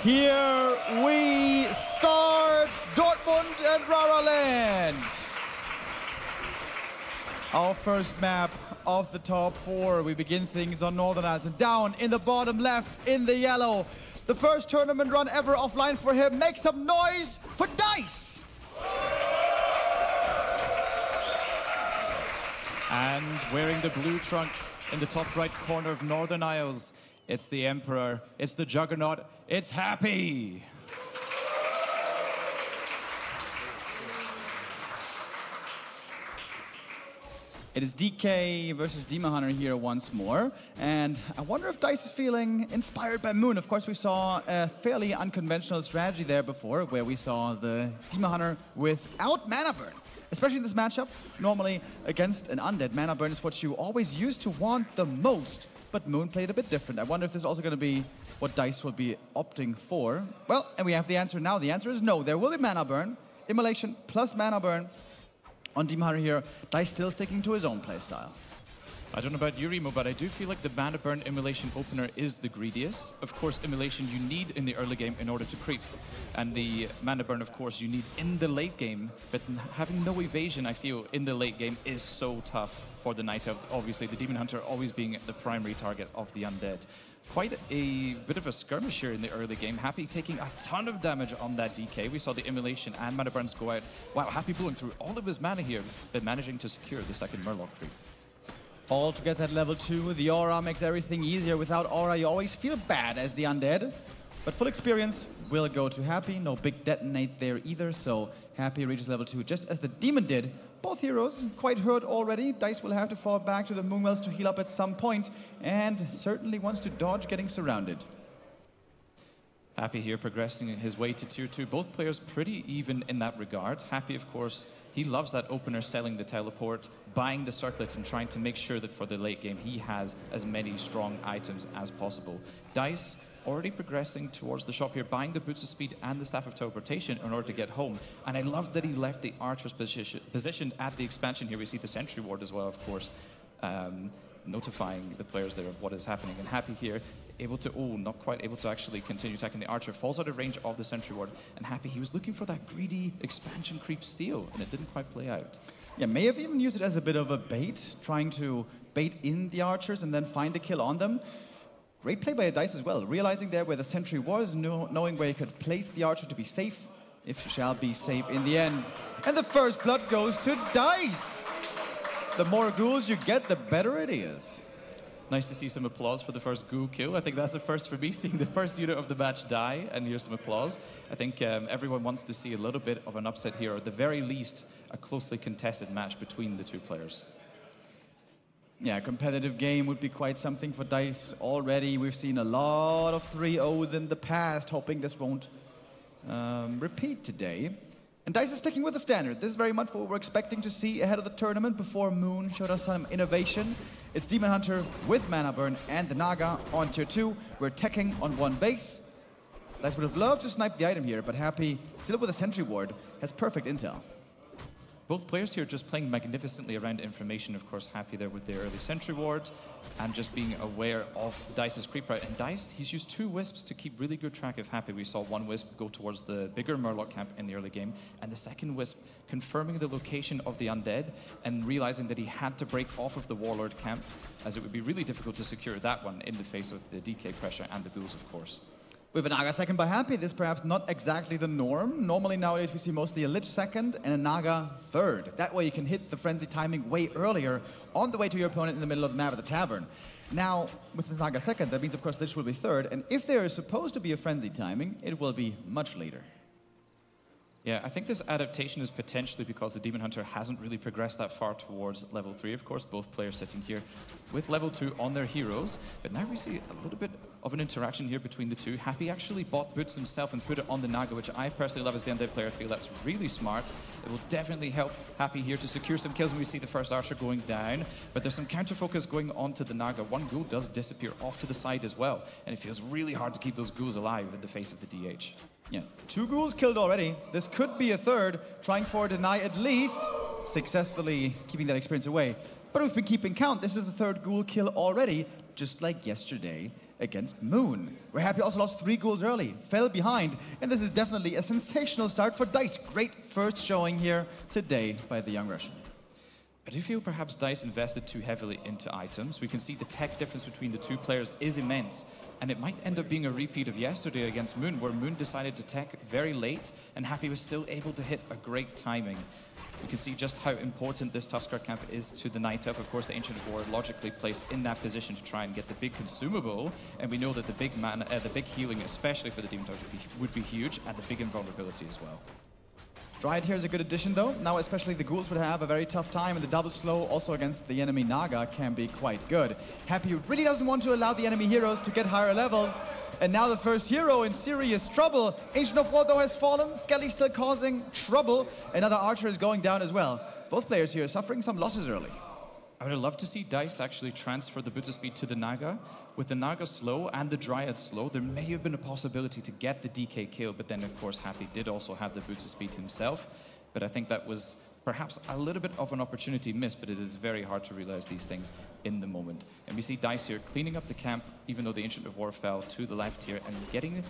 Here we start Dortmund and RaRaLand. Our first map of the top four. We begin things on Northern Isles and down in the bottom left in the yellow. The first tournament run ever offline for him. Make some noise for Dise. And wearing the blue trunks in the top right corner of Northern Isles, it's the Emperor, it's the Juggernaut, it's Happy! It is DK versus Demon Hunter here once more, and I wonder if Dise is feeling inspired by Moon. Of course, we saw a fairly unconventional strategy there before, where we saw the Demon Hunter without mana burn. Especially in this matchup, normally against an undead, mana burn is what you always used to want the most, but Moon played a bit different. I wonder if this is also going to be what Dise will be opting for. Well, and we have the answer now. The answer is no. There will be mana burn, immolation plus mana burn. On Demon Hunter here, Dise still sticking to his own playstyle. I don't know about you, Remo, but I do feel like the mana burn immolation opener is the greediest. Of course, immolation you need in the early game in order to creep. And the mana burn, of course, you need in the late game. But having no evasion, I feel, in the late game is so tough for the Night Elf. Obviously, the Demon Hunter always being the primary target of the undead. Quite a bit of a skirmish here in the early game. Happy taking a ton of damage on that DK. We saw the immolation and mana burns go out. Wow, Happy blowing through all of his mana here, but managing to secure the second Murloc creep. All to get that level 2. The aura makes everything easier. Without aura, you always feel bad as the undead. But full experience will go to Happy. No big detonate there either, so Happy reaches level 2 just as the Demon did. Both heroes quite hurt already. Dise will have to fall back to the Moonwells to heal up at some point, and certainly wants to dodge getting surrounded. Happy here progressing his way to tier 2. Both players pretty even in that regard. Happy, of course, he loves that opener, selling the teleport, buying the circlet, and trying to make sure that for the late game he has as many strong items as possible. Dise already progressing towards the shop here, buying the Boots of Speed and the Staff of Teleportation in order to get home. And I love that he left the Archers positioned at the expansion here. We see the Sentry Ward as well, of course, notifying the players there of what is happening. And Happy here, able to, not quite able to actually continue attacking the Archer, falls out of range of the Sentry Ward. And Happy, he was looking for that greedy expansion creep steal, and it didn't quite play out. Yeah, may have even used it as a bit of a bait, trying to bait in the Archers and then find a kill on them. Great play by Dise as well, realizing there where the Sentry was, knowing where he could place the Archer to be safe, if she shall be safe in the end. And the first blood goes to Dise! The more ghouls you get, the better it is. Nice to see some applause for the first ghoul kill. I think that's a first for me, seeing the first unit of the match die, and here's some applause. I think everyone wants to see a little bit of an upset here, or at the very least, a closely contested match between the two players. Yeah, competitive game would be quite something for Dise already. We've seen a lot of 3-0s in the past, hoping this won't repeat today. And Dise is sticking with the standard. This is very much what we're expecting to see ahead of the tournament before Moon showed us some innovation. It's Demon Hunter with mana burn and the Naga on tier 2. We're teching on one base. Dise would have loved to snipe the item here, but Happy, still with a Sentry Ward, has perfect intel. Both players here just playing magnificently around information. Of course, Happy there with the early Sentry Ward and just being aware of Dice's creep route. And Dise, he's used 2 Wisps to keep really good track of Happy. We saw one Wisp go towards the bigger Murloc camp in the early game, and the second Wisp confirming the location of the undead and realizing that he had to break off of the Warlord camp, as it would be really difficult to secure that one in the face of the DK pressure and the ghouls, of course. With a Naga second by Happy, this is perhaps not exactly the norm. Normally nowadays we see mostly a Lich second and a Naga third. That way you can hit the frenzy timing way earlier on the way to your opponent in the middle of the map at the tavern. Now, with the Naga second, that means of course Lich will be third, and if there is supposed to be a frenzy timing, it will be much later. Yeah, I think this adaptation is potentially because the Demon Hunter hasn't really progressed that far towards level 3. Of course, both players sitting here with level 2 on their heroes. But now we see a little bit of an interaction here between the two. Happy actually bought Boots himself and put it on the Naga, which I personally love as the undead player. I feel that's really smart. It will definitely help Happy here to secure some kills when we see the first Archer going down. But there's some counter focus going on to the Naga. One ghoul does disappear off to the side as well. And it feels really hard to keep those ghouls alive in the face of the DH. Yeah, 2 ghouls killed already. This could be a third, trying for a deny at least, successfully keeping that experience away. But we've been keeping count. This is the 3rd ghoul kill already. just like yesterday against Moon, where Happy also lost 3 ghouls early, fell behind, and this is definitely a sensational start for Dise. Great first showing here today by the young Russian. I do feel perhaps Dise invested too heavily into items. We can see the tech difference between the two players is immense, and it might end up being a repeat of yesterday against Moon, where Moon decided to tech very late, and Happy was still able to hit a great timing. You can see just how important this Tuskar camp is to the Night Elf. Of course, the Ancient of War logically placed in that position to try and get the big consumable, and we know that the big healing, especially for the Demon Hunter, would be huge, and the big invulnerability as well. Dryad here is a good addition though. Now especially the ghouls would have a very tough time, and the double slow also against the enemy Naga can be quite good. Happy really doesn't want to allow the enemy heroes to get higher levels. And now the first hero in serious trouble. Ancient of War though has fallen. Skelly still causing trouble. Another archer is going down as well. Both players here suffering some losses early. I would love to see Dise actually transfer the Butcher speed to the Naga. With the Naga slow and the Dryad slow, there may have been a possibility to get the DK kill, but then of course Happy did also have the Butcher speed himself. But I think that was perhaps a little bit of an opportunity missed, but it is very hard to realize these things in the moment. And we see Dise here cleaning up the camp, even though the Ancient of War fell to the left here, and getting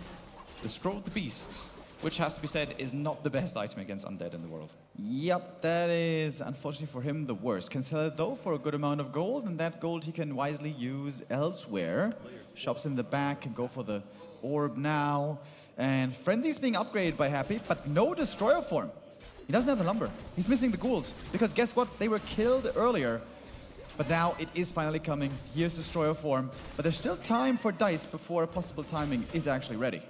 the Scroll of the Beast, which has to be said is not the best item against Undead in the world. Yep, that is unfortunately for him the worst. Can sell it though for a good amount of gold, and that gold he can wisely use elsewhere. Shops in the back, can go for the orb now. And Frenzy's being upgraded by Happy, but no destroyer form. He doesn't have the lumber. He's missing the ghouls, because guess what? They were killed earlier. But now it is finally coming. Here's destroyer form, but there's still time for Dise before a possible timing is actually ready.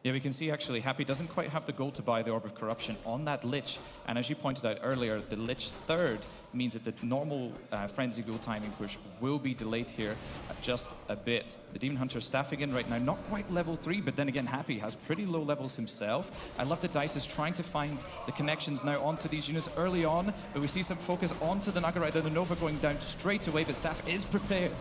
Yeah, we can see actually Happy doesn't quite have the gold to buy the Orb of Corruption on that Lich. And as you pointed out earlier, the Lich third means that the normal Frenzy Ghoul timing push will be delayed here just a bit. The Demon Hunter staffing in right now, not quite level 3, but then again Happy has pretty low levels himself. I love that Dise is trying to find the connections now onto these units early on, but we see some focus onto the Naga right there, the Nova going down straight away, but Staff is prepared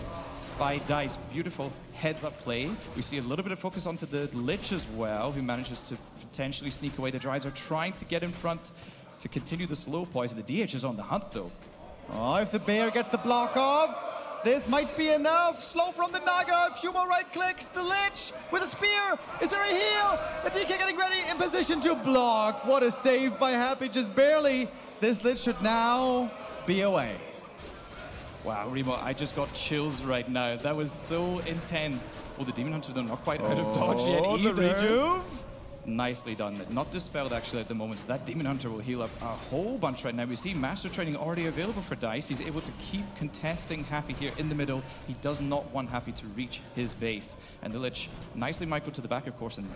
by Dise. Beautiful heads-up play. We see a little bit of focus onto the Lich as well, who manages to potentially sneak away. The Dryads are trying to get in front to continue the slow poison. The DH is on the hunt, though. Oh, if the Bear gets the block off, this might be enough. Slow from the Naga, a few more right clicks. The Lich with a spear. Is there a heal? The DK getting ready in position to block. What a save by Happy, just barely. This Lich should now be away. Wow, Remo, I just got chills right now. That was so intense. Oh, the Demon Hunter, they're not quite out of dodge yet either. The rejuve. Nicely done. Not dispelled actually at the moment, so that Demon Hunter will heal up a whole bunch right now. We see Master Training already available for Dise. He's able to keep contesting Happy here in the middle. He does not want Happy to reach his base. And the Lich nicely micro to the back, of course, and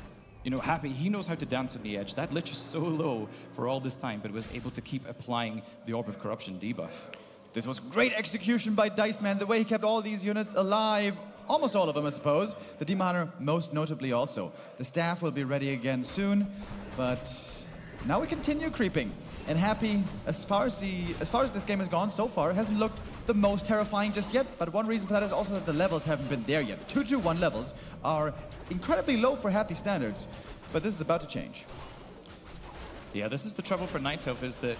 you know, Happy, he knows how to dance on the edge. That Lich is so low for all this time, but was able to keep applying the Orb of Corruption debuff. This was great execution by Dise, man. The way he kept all these units alive. Almost all of them, I suppose. The Demon Hunter, most notably also. The staff will be ready again soon, but now we continue creeping. And Happy, as far as this game has gone so far, hasn't looked the most terrifying just yet. But one reason for that is also that the levels haven't been there yet. 2-2-1 levels are incredibly low for Happy standards, but this is about to change. Yeah, this is the trouble for Night Elf, is that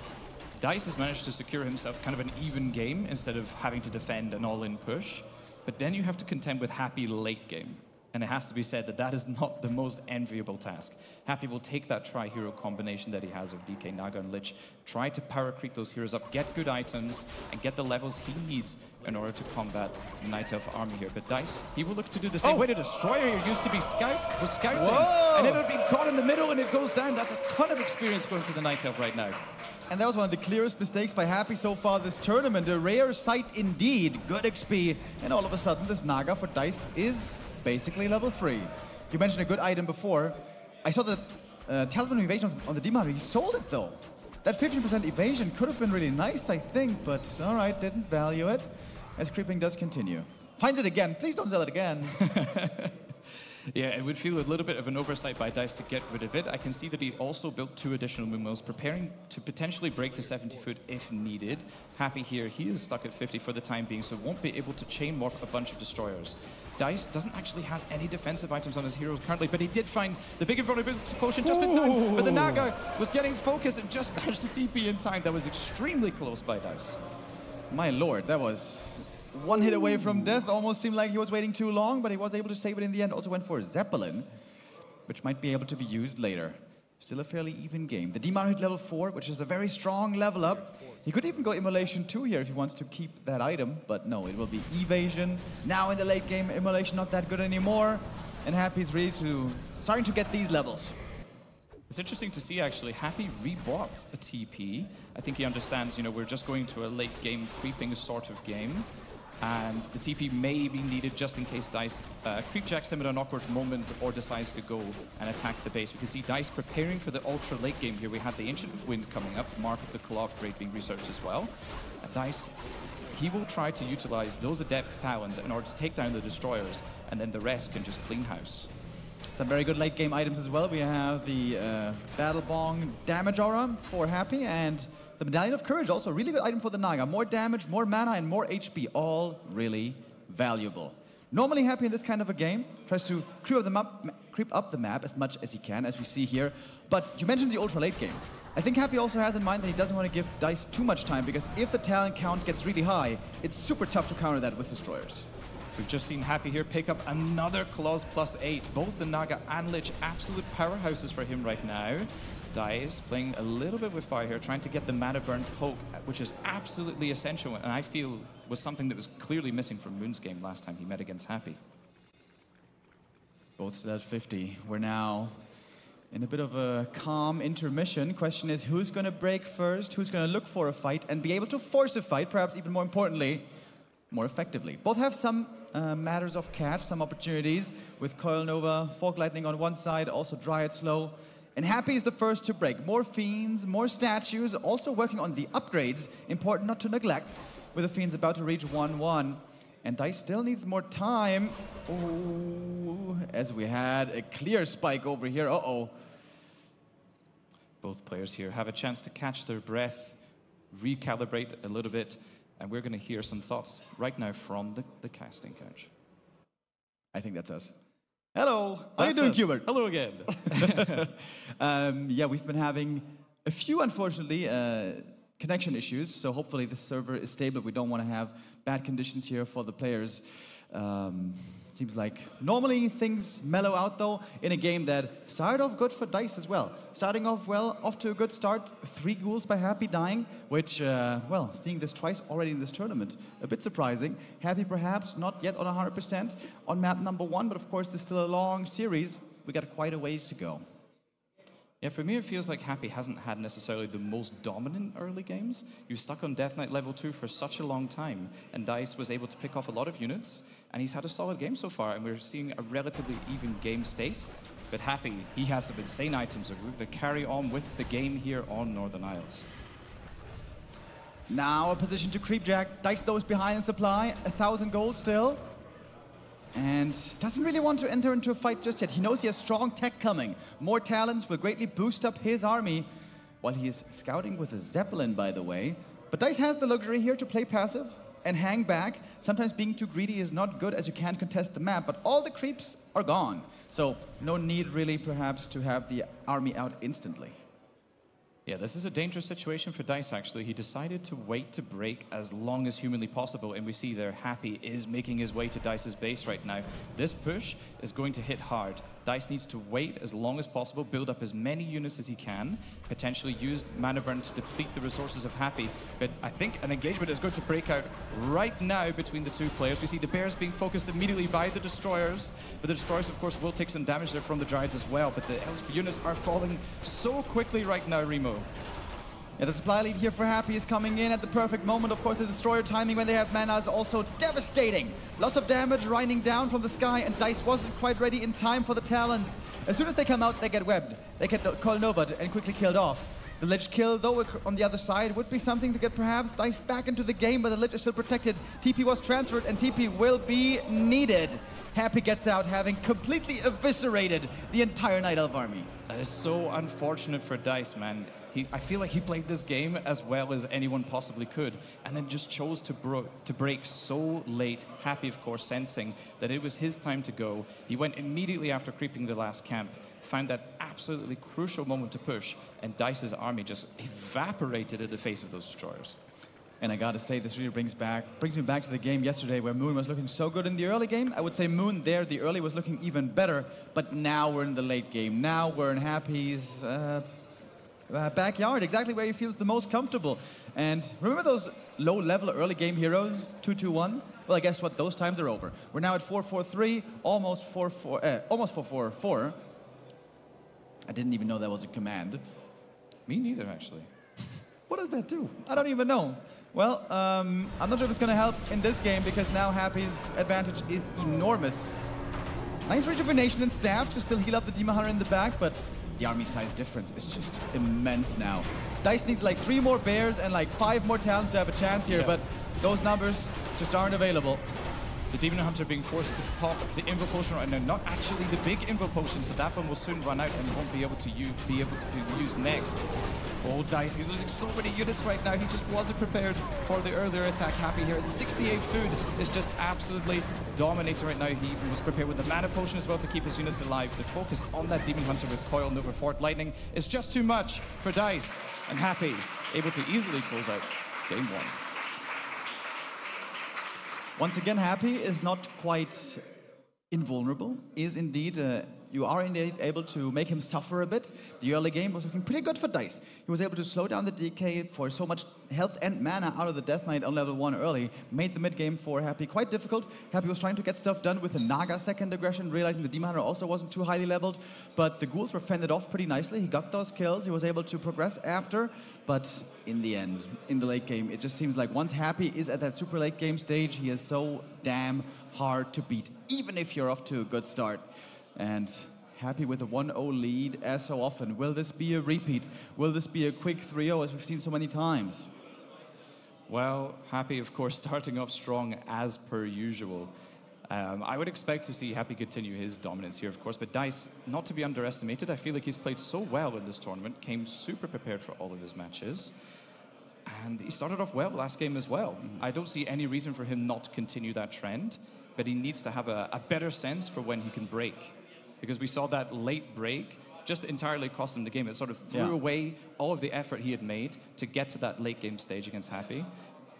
Dise has managed to secure himself kind of an even game instead of having to defend an all-in push. But then you have to contend with Happy late game. And it has to be said that that is not the most enviable task. Happy will take that tri-hero combination that he has of DK, Naga, and Lich, try to power creep those heroes up, get good items, and get the levels he needs in order to combat the Night Elf army here. But Dise, he will look to do the same way. The Destroyer here used to be scouting, and ended up being caught in the middle, and it goes down. That's a ton of experience going to the Night Elf right now. And that was one of the clearest mistakes by Happy so far this tournament. A rare sight indeed. Good XP. And all of a sudden, this Naga for Dise is basically level 3. You mentioned a good item before. I saw the Talisman of Evasion on the Demon Hunter. He sold it, though. That 15% evasion could have been really nice, I think. But all right, didn't value it. As creeping does continue. Finds it again. Please don't sell it again. Yeah, it would feel a little bit of an oversight by Dise to get rid of it. I can see that he also built 2 additional moonwills, preparing to potentially break to 70 foot if needed. Happy here, he is stuck at 50 for the time being, so won't be able to chain morph a bunch of destroyers. Dise doesn't actually have any defensive items on his heroes currently, but he did find the big invulnerability potion just in time. But the Naga was getting focused and just managed to TP in time. That was extremely close by Dise. My lord, that was one hit away from death. Almost seemed like he was waiting too long, but he was able to save it in the end. Also went for a Zeppelin, which might be able to be used later. Still a fairly even game. The Demon hit level 4, which is a very strong level up. He could even go Immolation 2 here if he wants to keep that item, but no, it will be Evasion. Now in the late game, Immolation not that good anymore, and Happy's really starting to get these levels. It's interesting to see, actually. Happy rebought a TP. I think he understands, you know, we're just going to a late game creeping sort of game. And the TP may be needed just in case Dise creepjacks him at an awkward moment or decides to go and attack the base. We can see Dise preparing for the ultra late game here. We have the Ancient of Wind coming up, Mark of the Claw upgrade being researched as well. And Dise, he will try to utilize those Adept Talons in order to take down the Destroyers, and then the rest can just clean house. Some very good late game items as well. We have the Battle Bong damage aura for Happy, and the Medallion of Courage, also a really good item for the Naga. More damage, more mana, and more HP, all really valuable. Normally Happy in this kind of a game tries to creep up the map as much as he can, as we see here. But you mentioned the ultra late game. I think Happy also has in mind that he doesn't want to give Dise too much time, because if the talent count gets really high, it's super tough to counter that with Destroyers. We've just seen Happy here pick up another Claws +8. Both the Naga and Lich, absolute powerhouses for him right now. Dise playing a little bit with fire here, trying to get the mana burn poke, which is absolutely essential, and I feel was something that was clearly missing from Moon's game last time he met against Happy. Both still at 50. We're now in a bit of a calm intermission. Question is, who's going to break first? Who's going to look for a fight and be able to force a fight, perhaps even more importantly, more effectively? Both have some matters of catch, some opportunities, with Coil Nova, Fog Lightning on one side, also Dryad Slow. And Happy is the first to break. More Fiends, more statues, also working on the upgrades. Important not to neglect, with the Fiends about to reach 1-1. And Dise still needs more time. Ooh, as we had a clear spike over here. Uh-oh. Both players here have a chance to catch their breath, recalibrate a little bit, and we're going to hear some thoughts right now from the casting couch. I think that's us. Hello, how are you doing, Quberte? Hello again. Yeah, we've been having a few, unfortunately, connection issues, so hopefully the server is stable. We don't want to have bad conditions here for the players. Seems like normally things mellow out, though, in a game that started off good for Dise as well. Starting off well, off to a good start. 3 ghouls by Happy dying, which, well, seeing this twice already in this tournament, a bit surprising. Happy perhaps not yet on 100% on map number 1, but of course there's still a long series. We got quite a ways to go. Yeah, for me it feels like Happy hasn't had necessarily the most dominant early games. He was stuck on Death Knight level 2 for such a long time, and Dise was able to pick off a lot of units, and he's had a solid game so far, and we're seeing a relatively even game state. But Happy, he has some insane items that we're going to carry on with the game here on Northern Isles. Now a position to creepjack. Dise though is behind in supply, 1,000 gold still. And doesn't really want to enter into a fight just yet. He knows he has strong tech coming. More talents will greatly boost up his army, while he is scouting with a Zeppelin, by the way. But Dise has the luxury here to play passive and hang back. Sometimes being too greedy is not good, as you can't contest the map, but all the creeps are gone. So no need really perhaps to have the army out instantly. Yeah, this is a dangerous situation for Dise, actually. He decided to wait to break as long as humanly possible, and we see there Happy is making his way to Dice's base right now. This push is going to hit hard. Dise needs to wait as long as possible, build up as many units as he can, potentially use mana burn to deplete the resources of Happy. But I think an engagement is going to break out right now between the two players. We see the Bears being focused immediately by the Destroyers, but the Destroyers, of course, will take some damage there from the Dryads as well. But the Elf units are falling so quickly right now, Remo. Yeah, the supply lead here for Happy is coming in at the perfect moment. Of course, the Destroyer timing when they have mana is also devastating. Lots of damage raining down from the sky, and Dise wasn't quite ready in time for the Talons. As soon as they come out, they get webbed. They get Coil Nova and quickly killed off. The Lich kill, though, on the other side would be something to get perhaps Dise back into the game, but the Lich is still protected. TP was transferred, and TP will be needed. Happy gets out, having completely eviscerated the entire Night Elf army. That is so unfortunate for Dise, man. I feel like he played this game as well as anyone possibly could, and then just chose to break so late. Happy, of course, sensing that it was his time to go. He went immediately after creeping the last camp, found that absolutely crucial moment to push, and Dice's army just evaporated in the face of those Destroyers. And I gotta say, this really brings me back to the game yesterday where Moon was looking so good in the early game. I would say Moon there, the early was looking even better, but now we're in the late game. Now we're in Happy's backyard, exactly where he feels the most comfortable. And remember those low-level early game heroes, 2-2-1? Well, I guess what, those times are over. We're now at 4-4-3, almost 4-4-4. I didn't even know that was a command. Me neither, actually. What does that do? I don't even know. Well, I'm not sure if it's going to help in this game because now Happy's advantage is enormous. Nice rejuvenation and staff to still heal up the Demon Hunter in the back, but the army size difference is just immense now. Dice needs like 3 more bears and like 5 more talents to have a chance here, but those numbers just aren't available. The Demon Hunter being forced to pop the Invo Potion right now, not actually the big Invo Potion, so that one will soon run out and won't be able to be used next. Oh, Dise, he's losing so many units right now. He just wasn't prepared for the earlier attack. Happy here at 68 food is just absolutely dominating right now. He even was prepared with the Mana Potion as well to keep his units alive. The focus on that Demon Hunter with Coil Nova Fort Lightning is just too much for Dise. And Happy able to easily close out game 1. Once again, Happy is not quite invulnerable, is indeed, you are indeed able to make him suffer a bit. The early game was looking pretty good for Dise. He was able to slow down the DK for so much health and mana out of the Death Knight on level 1 early, made the mid game for Happy quite difficult. Happy was trying to get stuff done with a Naga second aggression, realizing the Demon Hunter also wasn't too highly leveled, but the ghouls were fended off pretty nicely. He got those kills, he was able to progress after, but in the end, in the late game, it just seems like once Happy is at that super late game stage, he is so damn hard to beat, even if you're off to a good start. And Happy with a 1-0 lead as so often. Will this be a repeat? Will this be a quick 3-0 as we've seen so many times? Well, Happy, of course, starting off strong as per usual. I would expect to see Happy continue his dominance here, of course, but Dise, not to be underestimated. I feel like he's played so well in this tournament, came super prepared for all of his matches, and he started off well last game as well. I don't see any reason for him not to continue that trend, but he needs to have a better sense for when he can break, because we saw that late break just entirely cost him the game. It sort of threw away all of the effort he had made to get to that late game stage against Happy,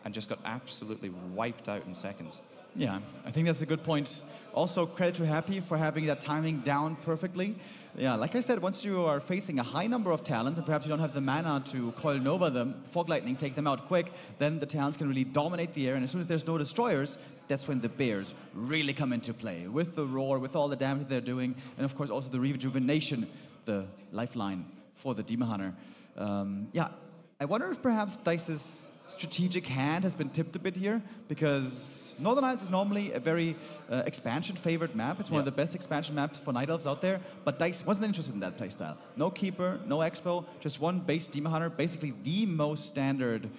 and just got absolutely wiped out in seconds. Yeah, I think that's a good point. Also, credit to Happy for having that timing down perfectly. Yeah, like I said, once you are facing a high number of talents and perhaps you don't have the mana to Coil Nova them, Fog Lightning, take them out quick, then the talents can really dominate the air, and as soon as there's no destroyers, that's when the bears really come into play, with the roar, with all the damage they're doing, and of course also the rejuvenation, the lifeline for the Demon Hunter. Yeah, I wonder if perhaps Dice's strategic hand has been tipped a bit here, because Northern Isles is normally a very expansion-favored map. It's one of the best expansion maps for Night Elves out there, but Dice wasn't interested in that playstyle. No Keeper, no Expo, just one base Demon Hunter, basically the most standard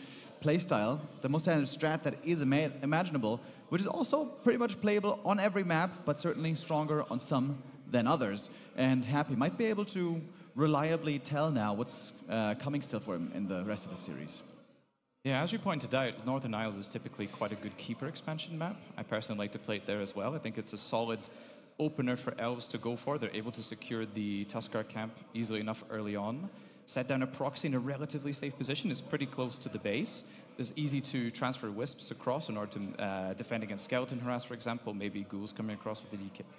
playstyle, the most standard strat that is imaginable, which is also pretty much playable on every map, but certainly stronger on some than others. And Happy might be able to reliably tell now what's coming still for him in the rest of the series. Yeah, as you pointed out, Northern Isles is typically quite a good Keeper expansion map. I personally like to play it there as well. I think it's a solid opener for Elves to go for. They're able to secure the Tuskar camp easily enough early on. Set down a proxy in a relatively safe position. It's pretty close to the base. It's easy to transfer Wisps across in order to defend against Skeleton Harass, for example. Maybe Ghouls coming across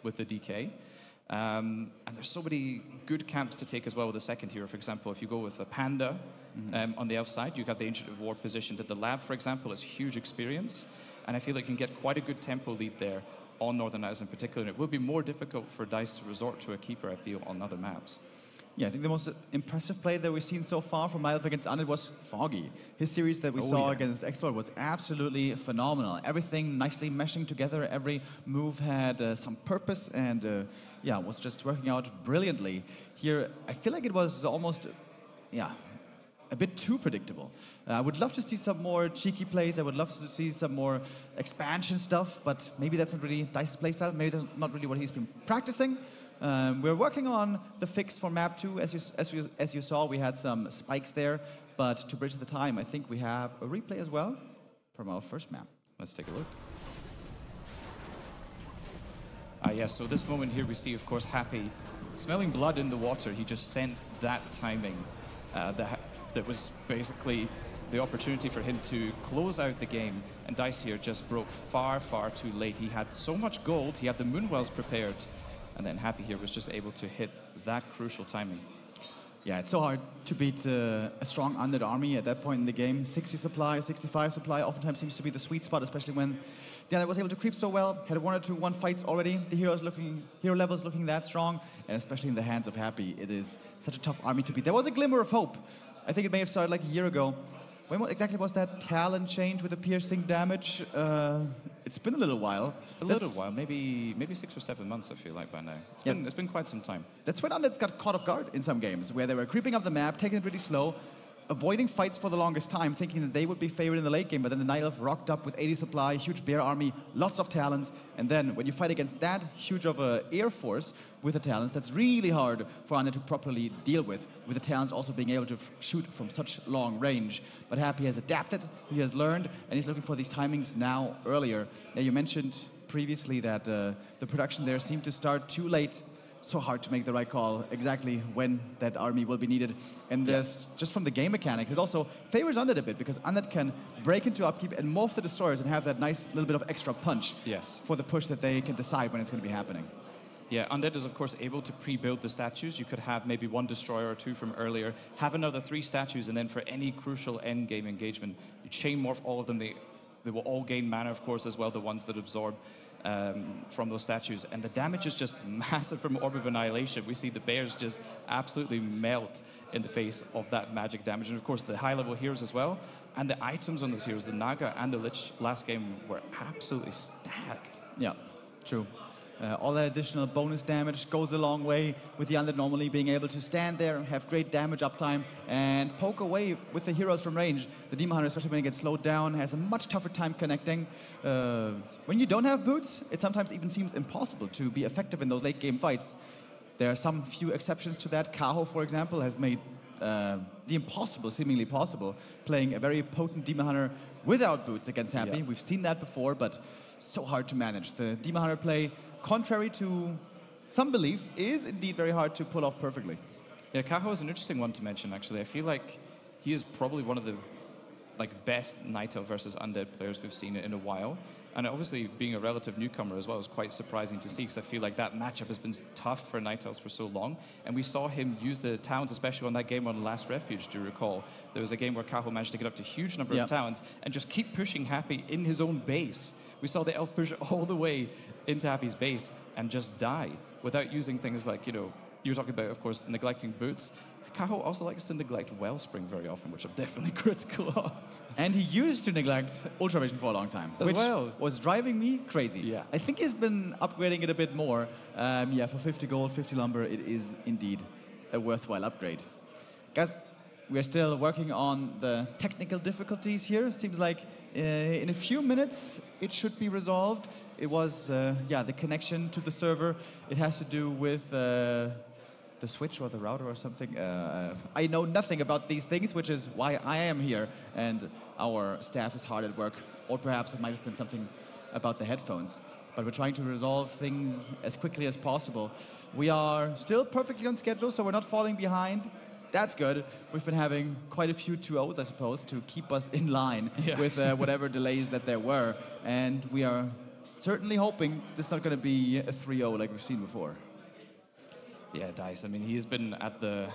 with the DK. And there's so many good camps to take as well with the second hero. For example, if you go with a Panda on the elf side, you have the Ancient of War positioned at the lab, for example. It's huge experience, and I feel like you can get quite a good tempo lead there on Northern Isles in particular. And it will be more difficult for Dise to resort to a Keeper, I feel, on other maps. Yeah, I think the most impressive play that we've seen so far from Night Elf against Undead was Foggy. His series that we saw against Exor was absolutely phenomenal. Everything nicely meshing together, every move had some purpose, and yeah, was just working out brilliantly. Here, I feel like it was almost, a bit too predictable. I would love to see some more cheeky plays. I would love to see some more expansion stuff, but maybe that's not really Dice's playstyle. Maybe that's not really what he's been practicing. We're working on the fix for map 2. As you saw, we had some spikes there, but to bridge the time, I think we have a replay as well from our first map. Let's take a look. Yes, so this moment here we see, of course, Happy smelling blood in the water. He just sensed that timing that was basically the opportunity for him to close out the game, and Dise here just broke far, far too late. He had so much gold, he had the Moonwells prepared, and then Happy here was just able to hit that crucial timing. Yeah, it's so hard to beat a strong undead army at that point in the game. 60 supply, 65 supply oftentimes seems to be the sweet spot, especially when the undead was able to creep so well. Had 1 or 2 1 fights already. The hero levels looking that strong, and especially in the hands of Happy, it is such a tough army to beat. There was a glimmer of hope. I think it may have started like a year ago. When exactly was that talent change with the piercing damage? It's been a little while. Maybe 6 or 7 months, I feel like, by now. It's been quite some time. That's when undeads got caught off guard in some games, where they were creeping up the map, taking it really slow, avoiding fights for the longest time, thinking that they would be favored in the late game, but then the Night Elf rocked up with 80 supply, huge bear army, lots of talents, and then when you fight against that huge of a air force with the talents, that's really hard for undead to properly deal with the talents also being able to shoot from such long range. But Happy has adapted, he has learned, and he's looking for these timings now earlier. Now, you mentioned previously that the production there seemed to start too late. So hard to make the right call exactly when that army will be needed. And just from the game mechanics, it also favors Undead a bit, because Undead can break into upkeep and morph the destroyers and have that nice little bit of extra punch for the push that they can decide when it's going to be happening. Yeah, Undead is of course able to pre-build the statues. You could have maybe 1 destroyer or 2 from earlier, have another 3 statues, and then for any crucial end game engagement, you chain morph all of them. They will all gain mana, of course, as well, the ones that absorb from those statues. And the damage is just massive from Orb of Annihilation. We see the bears just absolutely melt in the face of that magic damage. And of course, the high-level heroes as well. And the items on those heroes, the Naga and the Lich last game, were absolutely stacked. Yeah, true. All that additional bonus damage goes a long way with the undead normally being able to stand there, have great damage uptime, and poke away with the heroes from range. The Demon Hunter, especially when it gets slowed down, has a much tougher time connecting. When you don't have boots, it sometimes even seems impossible to be effective in those late game fights. There are some few exceptions to that. Kaho, for example, has made the impossible seemingly possible, playing a very potent Demon Hunter without boots against Happy. We've seen that before, but so hard to manage. The Demon Hunter play, contrary to some belief, is indeed very hard to pull off perfectly. Yeah, Kaho is an interesting one to mention, actually. I feel like he is probably one of the best Night Elf versus Undead players we've seen in a while. And obviously, being a relative newcomer as well is quite surprising to see, because I feel like that matchup has been tough for Night Elves for so long. And we saw him use the towns, especially on that game on Last Refuge, do you recall? There was a game where Kaho managed to get up to a huge number of towns and just keep pushing Happy in his own base. We saw the elf push all the way into Happy's base and just die without using things like, you know, you were talking about, of course, neglecting boots. Kaho also likes to neglect Wellspring very often, which I'm definitely critical of. And he used to neglect Ultravision for a long time, which was driving me crazy. Yeah. I think he's been upgrading it a bit more. Yeah, for 50 gold, 50 lumber, it is indeed a worthwhile upgrade. Guys, we're still working on the technical difficulties here. Seems like in a few minutes it should be resolved. It was, the connection to the server. It has to do with the switch or the router or something. I know nothing about these things, which is why I am here, and our staff is hard at work. Or perhaps it might have been something about the headphones. But we're trying to resolve things as quickly as possible. We are still perfectly on schedule, so we're not falling behind. That's good. We've been having quite a few 2-0s, I suppose, to keep us in line with whatever delays that there were. And we are certainly hoping this is not going to be a 3-0 like we've seen before. Yeah, Dise. I mean, he has been at the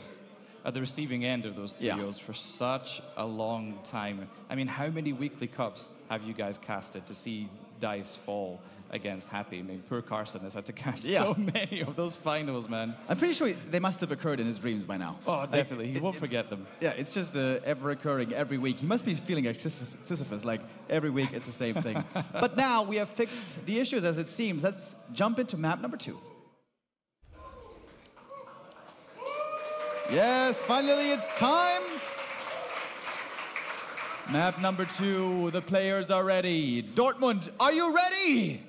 receiving end of those 3-0s for such a long time. I mean, how many weekly cups have you guys casted to see Dise fall against Happy? I mean, poor Carson has had to cast so many of those finals, man. I'm pretty sure they must have occurred in his dreams by now. Oh, definitely. He won't forget them. Yeah, it's just ever occurring every week. He must be feeling like Sisyphus, like every week it's the same thing. But now we have fixed the issues as it seems. Let's jump into map number 2. Yes, finally it's time. Map number 2, the players are ready. Dortmund, are you ready?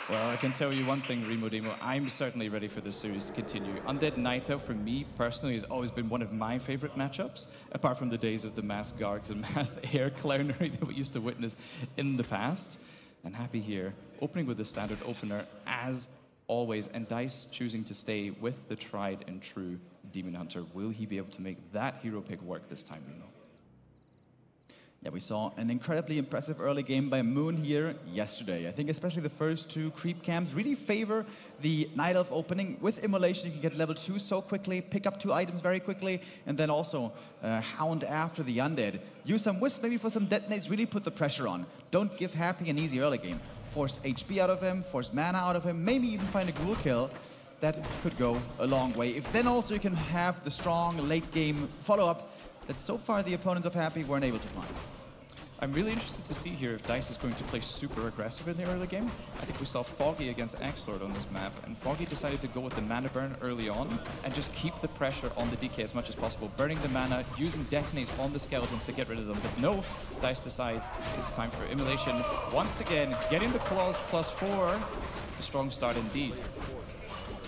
Well, I can tell you one thing, Remo Demo, I'm certainly ready for this series to continue. Undead Night Elf, for me personally, has always been one of my favorite matchups, apart from the days of the mass Gargs and mass air clownery that we used to witness in the past. And Happy here, opening with the standard opener as always, and Dise choosing to stay with the tried and true Demon Hunter. Will he be able to make that hero pick work this time, Remo? Yeah, we saw an incredibly impressive early game by Moon here yesterday. I think especially the first two creep camps really favor the Night Elf opening. With Immolation, you can get level 2 so quickly, pick up 2 items very quickly, and then also hound after the Undead. Use some Wisp maybe for some detonates, really put the pressure on. Don't give Happy an easy early game. Force HP out of him, force mana out of him, maybe even find a ghoul kill. That could go a long way. If then also you can have the strong late game follow-up that so far the opponents of Happy weren't able to find. I'm really interested to see here if Dise is going to play super aggressive in the early game. I think we saw Foggy against X-Lord on this map, and Foggy decided to go with the mana burn early on and just keep the pressure on the DK as much as possible, burning the mana, using detonates on the skeletons to get rid of them. But no, Dise decides it's time for Immolation. Once again, getting the claws +4. A strong start indeed.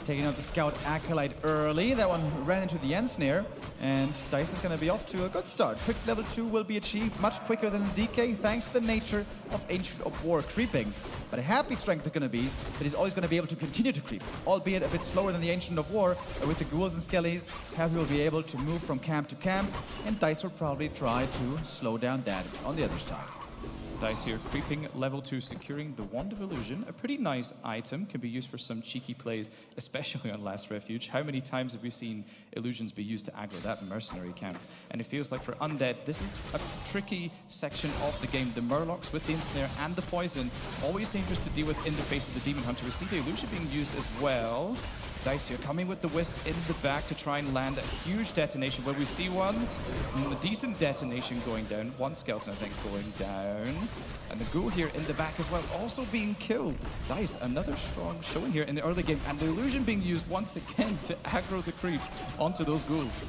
Taking out the Scout Acolyte early. That one ran into the Ensnare, and Dise is going to be off to a good start. Quick level 2 will be achieved much quicker than the DK, thanks to the nature of Ancient of War creeping. But a Happy strength is going to be that he's always going to be able to continue to creep, albeit a bit slower than the Ancient of War. But with the ghouls and skellies, Happy will be able to move from camp to camp, and Dise will probably try to slow down that on the other side. Dise here creeping level 2, securing the Wand of Illusion. A pretty nice item, can be used for some cheeky plays, especially on Last Refuge. How many times have we seen illusions be used to aggro that mercenary camp? And it feels like for Undead, this is a tricky section of the game. The Murlocs with the Ensnare and the Poison, always dangerous to deal with in the face of the Demon Hunter. We see the illusion being used as well. Dise here coming with the Wisp in the back to try and land a huge detonation. Where we see one, a decent detonation going down. One skeleton, I think, going down. And the ghoul here in the back as well, also being killed. Dise, another strong showing here in the early game. And the illusion being used once again to aggro the creeps onto those ghouls.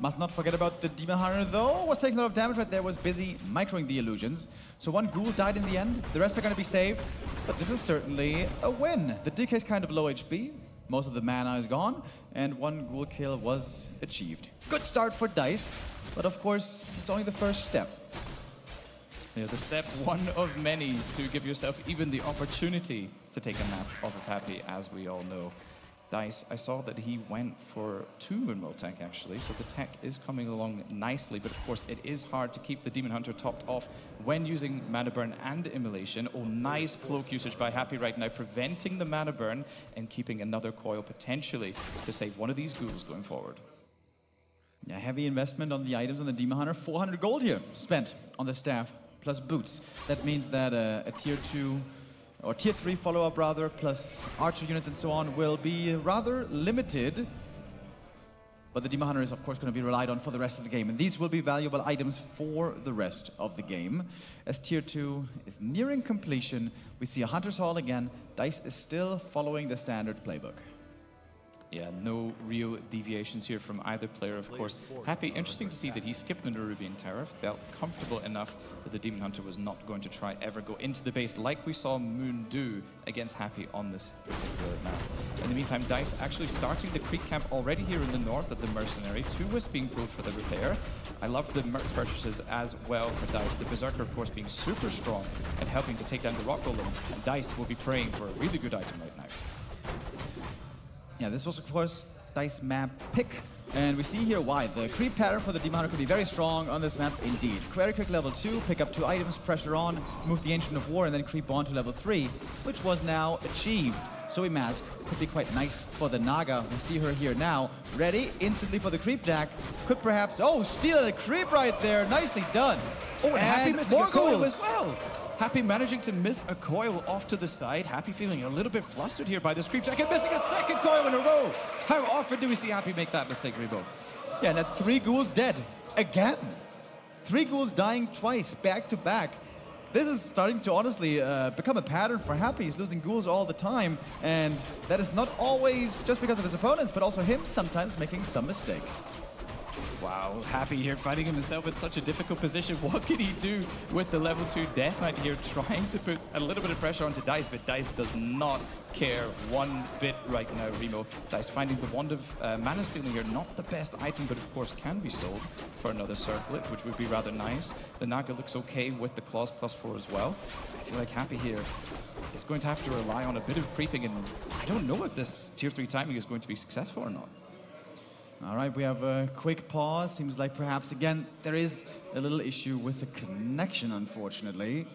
Must not forget about the Demon Hunter, though. Was taking a lot of damage right there, was busy microing the illusions. So one ghoul died in the end. The rest are going to be saved. But this is certainly a win. The DK is kind of low HP. Most of the mana is gone, and one ghoul kill was achieved. Good start for Dise, but of course, it's only the first step. Yeah, the step one of many to give yourself even the opportunity to take a nap off of Happy, as we all know. Dise, I saw that he went for 2 Moonwell tech actually, so the tech is coming along nicely, but of course it is hard to keep the Demon Hunter topped off when using Mana Burn and Immolation. Oh, nice cloak usage by Happy right now, preventing the Mana Burn and keeping another coil potentially to save one of these ghouls going forward. Yeah, heavy investment on the items on the Demon Hunter. 400 gold here spent on the staff, plus boots. That means that a tier 2 or tier 3 follow-up rather, plus archer units and so on, will be rather limited. But the Demon Hunter is of course going to be relied on for the rest of the game, and these will be valuable items for the rest of the game. As tier 2 is nearing completion, we see a Hunter's Hall again. Dise is still following the standard playbook. Yeah, no real deviations here from either player, of course. Happy, interesting to see that he skipped the Nerubian Tower, felt comfortable enough that the Demon Hunter was not going to try ever go into the base like we saw Moon do against Happy on this particular map. In the meantime, Dise actually starting the creep camp already here in the north at the Mercenary. 2 Wisps being pulled for the repair. I love the Merc purchases as well for Dise. The Berserker, of course, being super strong and helping to take down the Rock Golem. And Dise will be praying for a really good item right now. Yeah, this was of course Dise map pick, and we see here why. The creep pattern for the Demon Hunter could be very strong on this map indeed. Very quick level 2, pick up 2 items, pressure on, move the Ancient of War, and then creep on to level 3, which was now achieved. Zoe Mask could be quite nice for the Naga. We see her here now, ready instantly for the creep jack. Could perhaps, oh, steal a creep right there, nicely done. Oh, and Happy missing more a coil ghouls as well. Happy managing to miss a coil off to the side. Happy feeling a little bit flustered here by this creep jack and missing a second coil in a row. How often do we see Happy make that mistake, Remo? Yeah, and that's 3 ghouls dead. Again. 3 ghouls dying twice, back to back. This is starting to honestly become a pattern for Happy. He's losing ghouls all the time, and that is not always just because of his opponents, but also him sometimes making some mistakes. Wow, Happy here fighting himself in such a difficult position. What can he do with the level 2 Death Knight here, trying to put a little bit of pressure onto Dise, but Dise does not care one bit right now, Remo. Dise finding the Wand of Mana Stealing here, not the best item, but of course can be sold for another circlet, which would be rather nice. The Naga looks okay with the Claws +4 as well. I feel like Happy here is going to have to rely on a bit of creeping, and I don't know if this tier 3 timing is going to be successful or not. All right, we have a quick pause. Seems like perhaps, again, there is a little issue with the connection, unfortunately.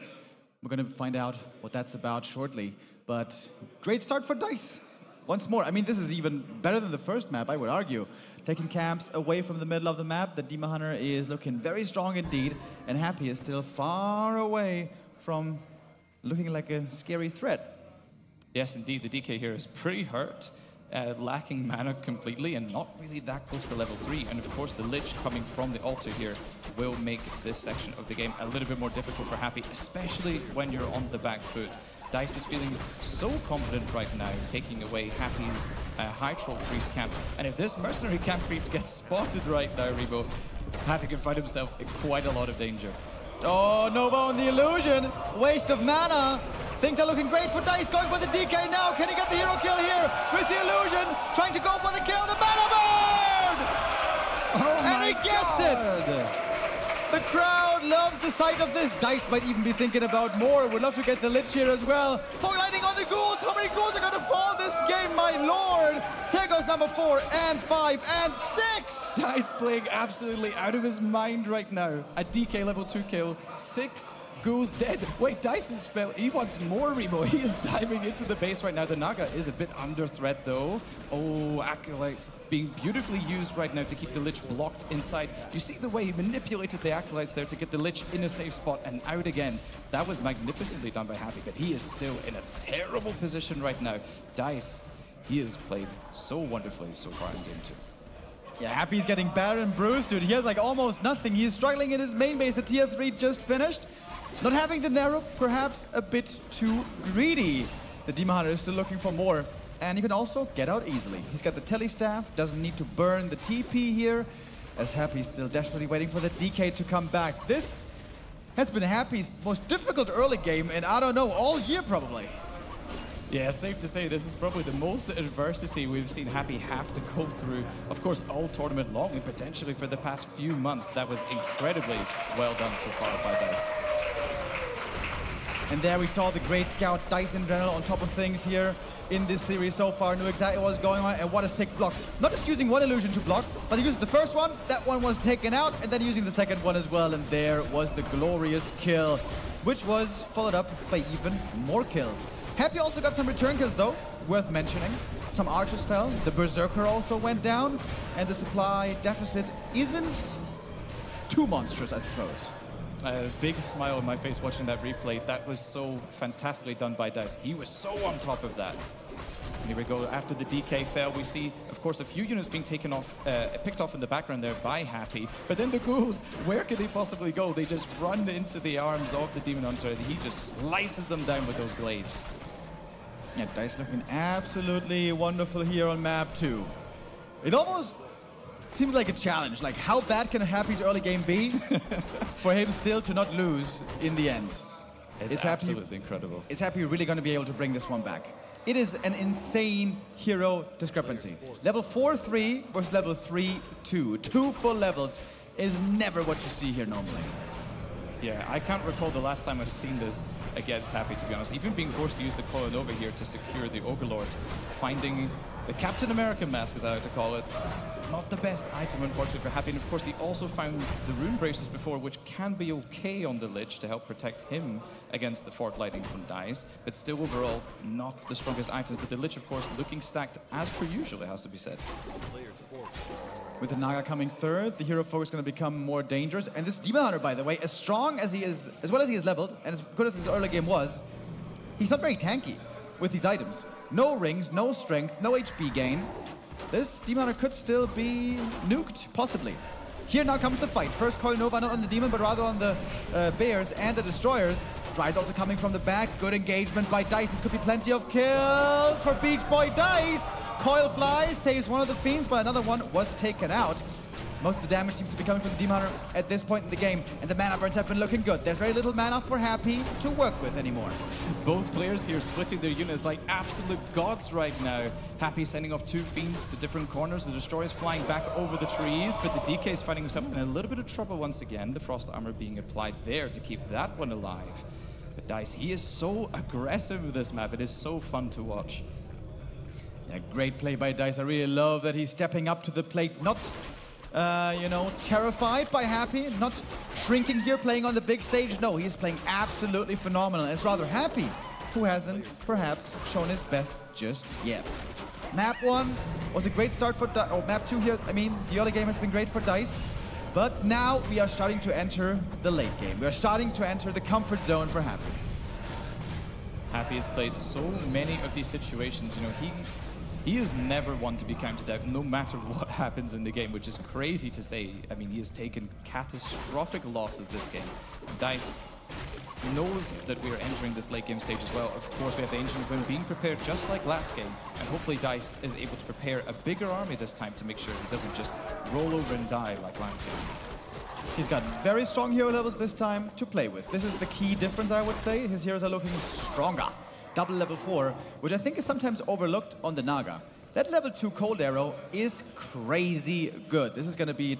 We're going to find out what that's about shortly. But great start for Dise. Once more, I mean, this is even better than the first map, I would argue. Taking camps away from the middle of the map, the Demon Hunter is looking very strong indeed, and Happy is still far away from looking like a scary threat. Yes, indeed, the DK here is pretty hurt. Lacking mana completely and not really that close to level 3. And of course the Lich coming from the altar here will make this section of the game a little bit more difficult for Happy, especially when you're on the back foot. Dise is feeling so confident right now, taking away Happy's high troll priest camp. And if this mercenary camp creep gets spotted right now, Remo, Happy can find himself in quite a lot of danger. Oh, Nova on the illusion. Waste of mana. Things are looking great for Dise, going for the DK now. Can he get the hero kill here with the illusion? Trying to go for the kill, the mana burn! Oh and he gets it! The crowd loves the sight of this. Dise might even be thinking about more. Would love to get the Lich here as well. Fog lighting on the ghouls. How many ghouls are going to fall this game, my lord? Here goes number 4 and 5 and 6. Dise playing absolutely out of his mind right now. A DK level 2 kill, 6 ghouls dead. Wait, Dice's spell, he wants more, Remo. He is diving into the base right now. The Naga is a bit under threat though. Oh, Acolytes being beautifully used right now to keep the Lich blocked inside. You see the way he manipulated the Acolytes there to get the Lich in a safe spot and out again. That was magnificently done by Happy, but he is still in a terrible position right now. Dise, he has played so wonderfully so far in game 2. Yeah, Happy's getting better and bruised, dude. He has like almost nothing. He's struggling in his main base. The tier 3 just finished. Not having the narrow, perhaps a bit too greedy. The Demon Hunter is still looking for more. And he can also get out easily. He's got the telestaff, doesn't need to burn the TP here, as Happy's still desperately waiting for the DK to come back. This has been Happy's most difficult early game in, I don't know, all year probably. Yeah, safe to say this is probably the most adversity we've seen Happy have to go through. Of course, all tournament long and potentially for the past few months. That was incredibly well done so far by Dise. And there we saw the great scout, Dise in general, on top of things here in this series so far. Knew exactly what was going on, and what a sick block. Not just using one illusion to block, but he used the first one, that one was taken out, and then using the second one as well, and there was the glorious kill, which was followed up by even more kills. Happy also got some return kills though, worth mentioning. Some archers fell, the Berserker also went down, and the supply deficit isn't too monstrous, I suppose. A big smile on my face watching that replay. That was so fantastically done by Dise. He was so on top of that. And here we go. After the DK fell, we see, of course, a few units being taken off, picked off in the background there by Happy. But then the ghouls, where could they possibly go? They just run into the arms of the Demon Hunter. He just slices them down with those glaives. Yeah, Dise looking absolutely wonderful here on map 2. It almost seems like a challenge. Like, how bad can Happy's early game be for him still to not lose in the end? It's absolutely incredible. Is Happy really going to be able to bring this one back? It is an insane hero discrepancy. Level 4-3 versus level 3-2. 2 full levels is never what you see here normally. Yeah, I can't recall the last time I've seen this against Happy, to be honest. Even being forced to use the Coil Nova here to secure the Overlord. Finding the Captain America mask, as I like to call it. Not the best item, unfortunately, for Happy. And of course, he also found the Rune Braces before, which can be okay on the Lich to help protect him against the Fort Lighting from Dise. But still, overall, not the strongest items. But the Lich, of course, looking stacked as per usual, it has to be said. With the Naga coming third, the hero focus is going to become more dangerous. And this Demon Hunter, by the way, as strong as he is, as well as he is leveled, and as good as his early game was, he's not very tanky with these items. No rings, no strength, no HP gain. This Demon Hunter could still be nuked, possibly. Here now comes the fight. First Coil Nova, not on the Demon, but rather on the Bears and the Destroyers. Drive's also coming from the back. Good engagement by Dise. This could be plenty of kills for Beach Boy Dise. Coil Fly saves one of the Fiends, but another one was taken out. Most of the damage seems to be coming from the Demon Hunter at this point in the game, and the mana burns have been looking good. There's very little mana for Happy to work with anymore. Both players here splitting their units like absolute gods right now. Happy sending off 2 Fiends to different corners. The Destroyer's flying back over the trees, but the DK is finding himself in a little bit of trouble once again. The Frost Armor being applied there to keep that one alive. But Dise, he is so aggressive with this map. It is so fun to watch. Yeah, great play by Dise. I really love that he's stepping up to the plate, not, you know, terrified by Happy, not shrinking here, playing on the big stage. No, he's playing absolutely phenomenal. And it's rather Happy who hasn't, perhaps, shown his best just yet. Map 1 was a great start for Dise. Oh, map 2 here, I mean, the early game has been great for Dise. But now we are starting to enter the late game. We are starting to enter the comfort zone for Happy. Happy has played so many of these situations. You know, he is never one to be counted out, no matter what happens in the game, which is crazy to say. I mean, he has taken catastrophic losses this game. Dise knows that we are entering this late game stage as well. Of course, we have the Ancient of Moon being prepared just like last game, and hopefully Dise is able to prepare a bigger army this time to make sure he doesn't just roll over and die like last game. He's got very strong hero levels this time to play with. This is the key difference, I would say. His heroes are looking stronger. Double level 4, which I think is sometimes overlooked on the Naga. That level 2 Cold Arrow is crazy good. This is going to be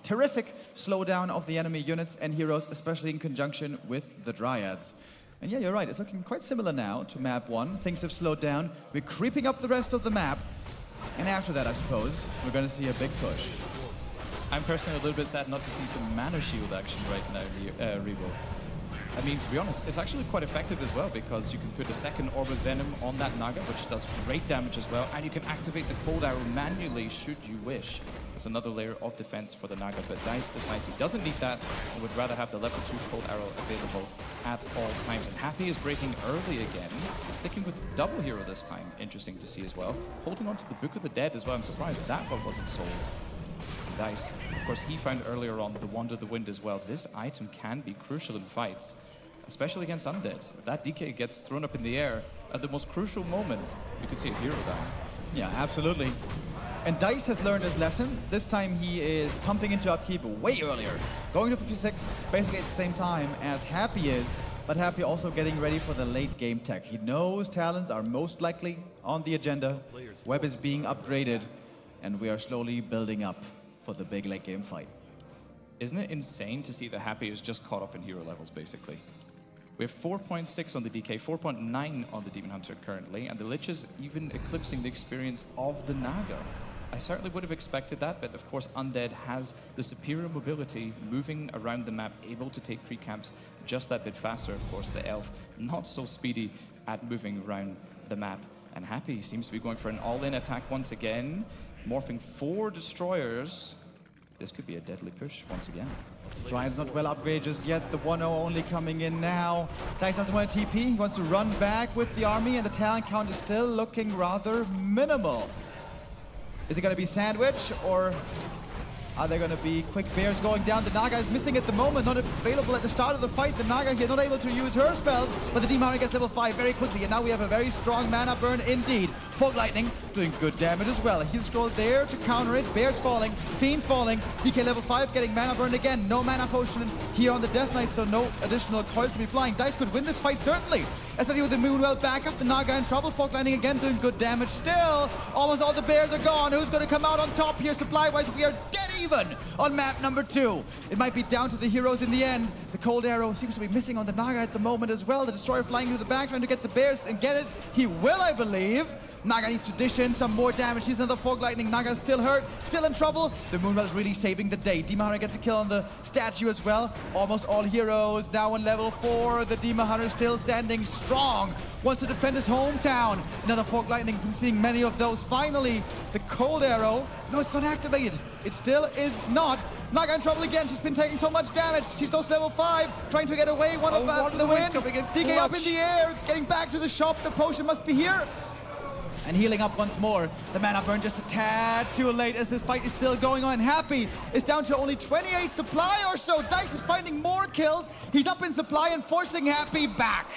terrific slowdown of the enemy units and heroes, especially in conjunction with the Dryads. And yeah, you're right, it's looking quite similar now to map 1. Things have slowed down. We're creeping up the rest of the map. And after that, I suppose, we're going to see a big push. I'm personally a little bit sad not to see some mana shield action right now, Remo. I mean, to be honest, it's actually quite effective as well, because you can put a second Orb of Venom on that Naga, which does great damage as well, and you can activate the Cold Arrow manually should you wish. It's another layer of defense for the Naga, but Dise decides he doesn't need that and would rather have the level 2 Cold Arrow available at all times. And Happy is breaking early again, sticking with double hero this time. Interesting to see as well. Holding on to the Book of the Dead as well. I'm surprised that one wasn't sold. Dise, of course, he found earlier on the Wand of the Wind as well. This item can be crucial in fights, especially against Undead. If that DK gets thrown up in the air at the most crucial moment, you could see a hero down. Yeah, absolutely. And Dise has learned his lesson. This time he is pumping into upkeep way earlier. Going to 56 basically at the same time as Happy is, but Happy also getting ready for the late game tech. He knows talents are most likely on the agenda. Web is being upgraded, and we are slowly building up for the big late game fight. Isn't it insane to see that Happy is just caught up in hero levels, basically? We have 4.6 on the DK, 4.9 on the Demon Hunter currently, and the Lich is even eclipsing the experience of the Naga. I certainly would have expected that, but of course Undead has the superior mobility, moving around the map, able to take pre-camps just that bit faster. Of course, the Elf, not so speedy at moving around the map. And Happy seems to be going for an all-in attack once again, morphing 4 destroyers. This could be a deadly push once again. Giant's not well upgraded just yet. The 1-0 only coming in now. Dise doesn't want to TP. He wants to run back with the army, and the talent count is still looking rather minimal. Is it going to be sandwich, or are there going to be quick bears going down? The Naga is missing at the moment, not available at the start of the fight. The Naga here not able to use her spells, but the Demon Hunter gets level 5 very quickly, and now we have a very strong mana burn indeed. Fog Lightning doing good damage as well. Heal Scroll there to counter it. Bears falling, Fiends falling. DK level 5 getting mana burn again. No mana potion here on the Death Knight, so no additional coils to be flying. Dise could win this fight certainly, especially with the Moonwell back up. The Naga in trouble. Fog Lightning again doing good damage still. Almost all the bears are gone. Who's going to come out on top here supply-wise? We are dead even on map number 2. It might be down to the heroes in the end. The Cold Arrow seems to be missing on the Naga at the moment as well. The Destroyer flying through the back, trying to get the bears and get it. He will, I believe. Naga needs to dish in some more damage. He's another Fog Lightning. Naga is still hurt, still in trouble. The Moonwell is really saving the day. Demon Hunter gets a kill on the statue as well. Almost all heroes now on level 4. The Demon Hunter still standing strong. Wants to defend his hometown. Another Fog Lightning, been seeing many of those. Finally, the Cold Arrow. No, it's not activated. It still is not. Naga in trouble again. She's been taking so much damage. She's close to level 5, trying to get away. One of the wind. DK up in the air, getting back to the shop. The potion must be here. And healing up once more. The mana burn just a tad too late as this fight is still going on. Happy is down to only 28 supply or so. Dise is finding more kills. He's up in supply and forcing Happy back.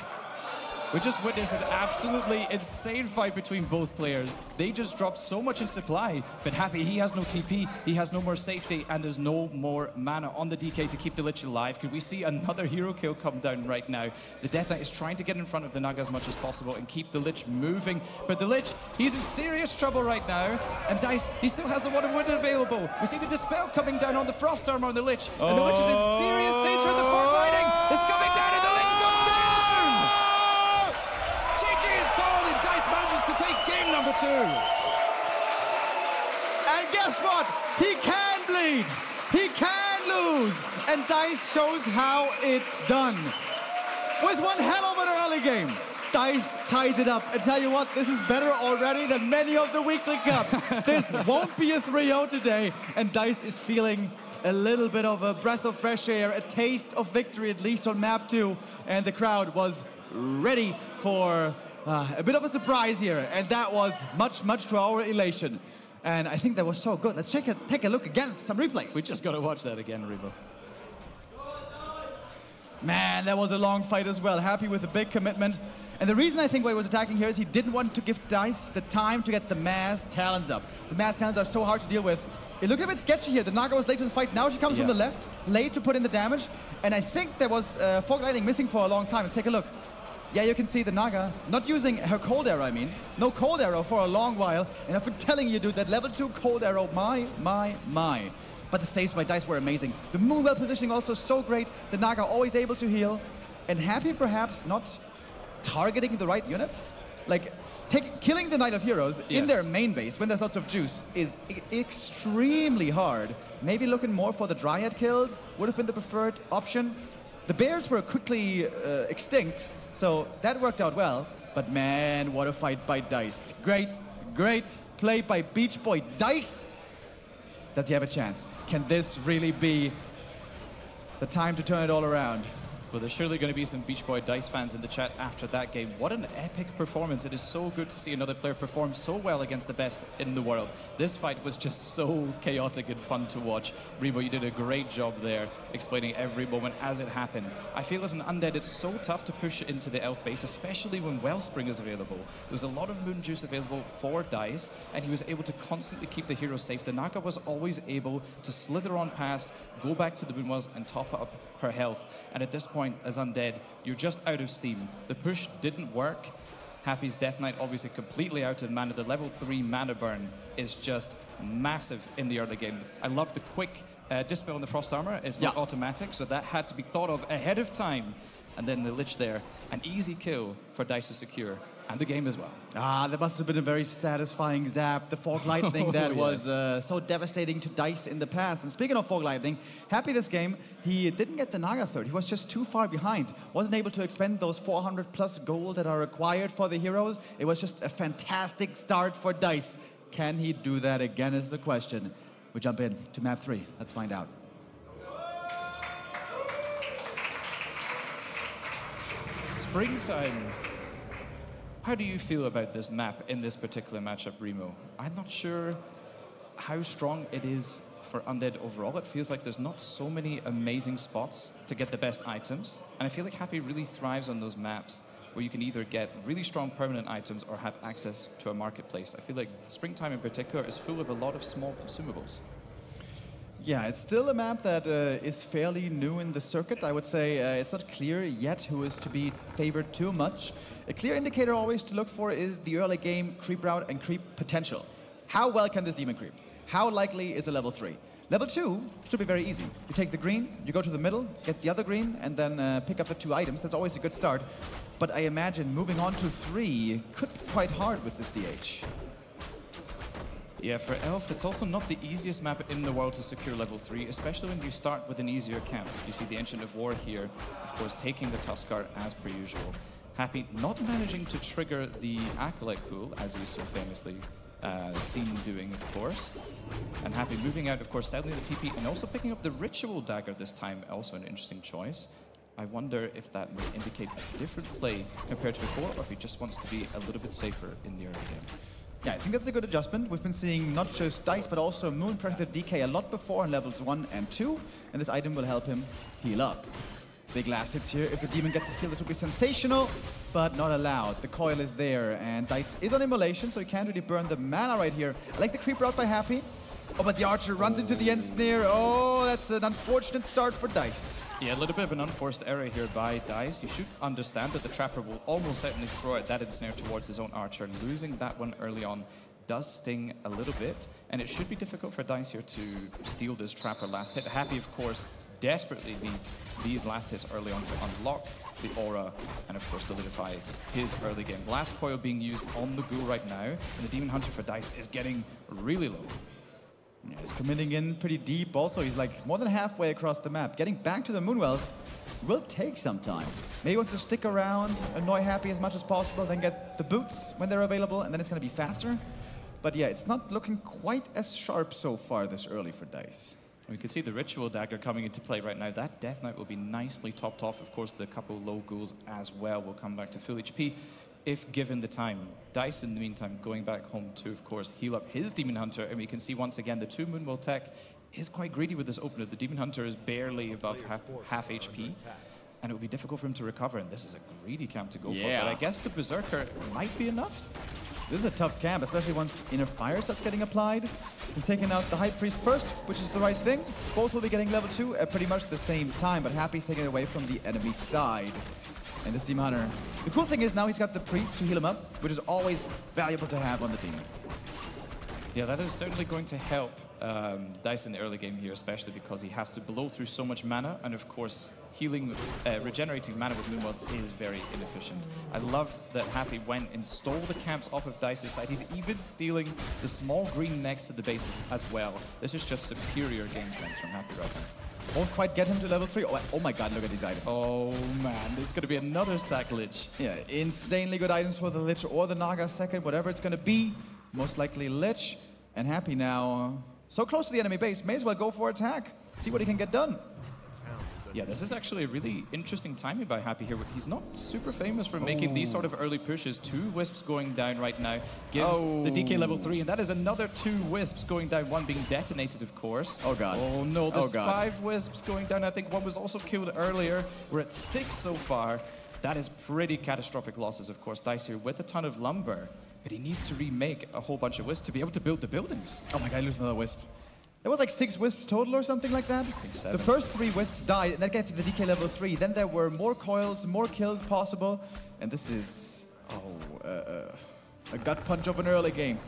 We just witnessed an absolutely insane fight between both players. They just dropped so much in supply, but Happy, he has no TP, he has no more safety, and there's no more mana on the DK to keep the Lich alive. Could we see another hero kill come down right now? The Death Knight is trying to get in front of the Naga as much as possible and keep the Lich moving, but the Lich, he's in serious trouble right now, and Dise, he still has the Wand of Wind available. We see the Dispel coming down on the Frost Armor on the Lich, and the Lich is in serious danger. The Fog Lightning is coming down, and the Lich goes down! GG is called, and Dise manages to take game number lead. He can lose. And Dise shows how it's done. With one hell of an early game, Dise ties it up. And tell you what, this is better already than many of the weekly cups. This won't be a 3-0 today. And Dise is feeling a little bit of a breath of fresh air, a taste of victory, at least on map 2. And the crowd was ready for a bit of a surprise here. And that was much to our elation. And I think that was so good. Let's take a look again at some replays. We just got to watch that again, Remo. Man, that was a long fight as well. Happy with a big commitment. And the reason I think why he was attacking here is he didn't want to give Dise the time to get the mass talents up. The mass talents are so hard to deal with. It looked a bit sketchy here. The Naga was late to the fight. Now she comes from the left, late to put in the damage. And I think there was Fog Lightning missing for a long time. Let's take a look. Yeah, you can see the Naga not using her cold arrow, I mean. No cold arrow for a long while. And I've been telling you, dude, that level 2 cold arrow, my. But the saves by Dise were amazing. The moonwell positioning also so great. The Naga always able to heal. And Happy perhaps not targeting the right units. Like, killing the Knight of Heroes in their main base when there's lots of juice is extremely hard. Maybe looking more for the Dryad kills would have been the preferred option. The bears were quickly extinct, so that worked out well. But man, what a fight by Dise. Great play by Beach Boy Dise. Does he have a chance? Can this really be the time to turn it all around? Well, there's surely going to be some Beach Boy Dise fans in the chat after that game. What an epic performance. It is so good to see another player perform so well against the best in the world. This fight was just so chaotic and fun to watch. Remo, you did a great job there explaining every moment as it happened. I feel as an Undead, it's so tough to push into the elf base, especially when Wellspring is available. There was a lot of Moon Juice available for Dise, and he was able to constantly keep the hero safe. The Naga was always able to slither on past, go back to the Moonwells, and top up her health. And at this point, as Undead, you're just out of steam. The push didn't work. Happy's Death Knight obviously completely out of mana. The level 3 mana burn is just massive in the early game. I love the quick dispel on the Frost Armor. It's not automatic, so that had to be thought of ahead of time. And then the Lich there, an easy kill for Dise to secure. And the game as well. That must have been a very satisfying zap. The Fog Lightning that was so devastating to Dise in the past. And speaking of Fog Lightning, Happy this game, he didn't get the Naga third. He was just too far behind. Wasn't able to expend those 400 plus gold that are required for the heroes. It was just a fantastic start for Dise. Can he do that again is the question. We jump in to map 3. Let's find out. Springtime. How do you feel about this map in this particular matchup, Remo? I'm not sure how strong it is for Undead overall. It feels like there's not so many amazing spots to get the best items. And I feel like Happy really thrives on those maps where you can either get really strong permanent items or have access to a marketplace. I feel like Springtime in particular is full of a lot of small consumables. Yeah, it's still a map that is fairly new in the circuit. I would say it's not clear yet who is to be favored too much. A clear indicator always to look for is the early game creep route and creep potential. How well can this demon creep? How likely is a level 3? Level 2 should be very easy. You take the green, you go to the middle, get the other green, and then pick up the 2 items. That's always a good start. But I imagine moving on to 3 could be quite hard with this DH. Yeah, for Elf, it's also not the easiest map in the world to secure level 3, especially when you start with an easier camp. You see the Ancient of War here, of course, taking the Tuskar as per usual. Happy not managing to trigger the Acolyte pool, as he's so famously seen doing, of course. And Happy moving out, of course, settling the TP, and also picking up the Ritual Dagger this time, also an interesting choice. I wonder if that may indicate a different play compared to before, or if he just wants to be a little bit safer in the early game. Yeah, I think that's a good adjustment. We've been seeing not just Dise, but also Moon Predator DK a lot before in levels 1 and 2, and this item will help him heal up. Big last hits here. If the demon gets a steal, this would be sensational, but not allowed. The coil is there, and Dise is on immolation, so he can't really burn the mana right here. I like the creep route by Happy. Oh, but the archer runs into the ensnare. Oh, that's an unfortunate start for Dise. Yeah, a little bit of an unforced error here by Dise. You should understand that the Trapper will almost certainly throw out that ensnare towards his own archer. Losing that one early on does sting a little bit, and it should be difficult for Dise here to steal this Trapper last hit. Happy, of course, desperately needs these last hits early on to unlock the aura and, of course, solidify his early game. Blast Coil being used on the Ghoul right now, and the Demon Hunter for Dise is getting really low. Yeah, he's committing in pretty deep also. He's like more than halfway across the map. Getting back to the Moonwells will take some time. Maybe wants to stick around, annoy Happy as much as possible, then get the boots when they're available, and then it's going to be faster. But yeah, it's not looking quite as sharp so far this early for Dise. We can see the Ritual Dagger coming into play right now. That Death Knight will be nicely topped off. Of course, the couple low ghouls as well will come back to full HP if given the time. Dise, in the meantime, going back home to, of course, heal up his Demon Hunter. And we can see once again the 2 Moonwell tech is quite greedy with this opener. The Demon Hunter is barely above half HP. And it will be difficult for him to recover. And this is a greedy camp to go for. But I guess the Berserker might be enough. This is a tough camp, especially once Inner Fire starts getting applied. He's taking out the High Priest first, which is the right thing. Both will be getting level 2 at pretty much the same time, but Happy's taking it away from the enemy side. And this Demon Hunter. The cool thing is now he's got the Priest to heal him up, which is always valuable to have on the Demon. Yeah, that is certainly going to help Dise in the early game here, especially because he has to blow through so much mana, and of course, healing, regenerating mana with Moonwells is very inefficient. I love that Happy went and stole the camps off of Dice's side. He's even stealing the small green next to the base as well. This is just superior game sense from Happy right now. Won't quite get him to level 3. Oh my god, look at these items. Oh man, this is going to be another stack Lich. Yeah, insanely good items for the Lich or the Naga second, whatever it's going to be. Most likely Lich. And Happy now, so close to the enemy base, may as well go for attack. See what he can get done. Yeah, this is actually a really interesting timing by Happy here. He's not super famous for making these sort of early pushes. 2 Wisps going down right now gives the DK level 3, and that is another 2 Wisps going down, one being detonated, of course. Oh god. Oh no, there's 5 Wisps going down. I think one was also killed earlier. We're at 6 so far. That is pretty catastrophic losses, of course. Dise here with a ton of lumber, but he needs to remake a whole bunch of Wisps to be able to build the buildings. Oh my god, lose another Wisp. There was like 6 Wisps total or something like that. The first 3 Wisps died, and that gave the DK level 3. Then there were more coils, more kills possible. And this is, a gut punch of an early game.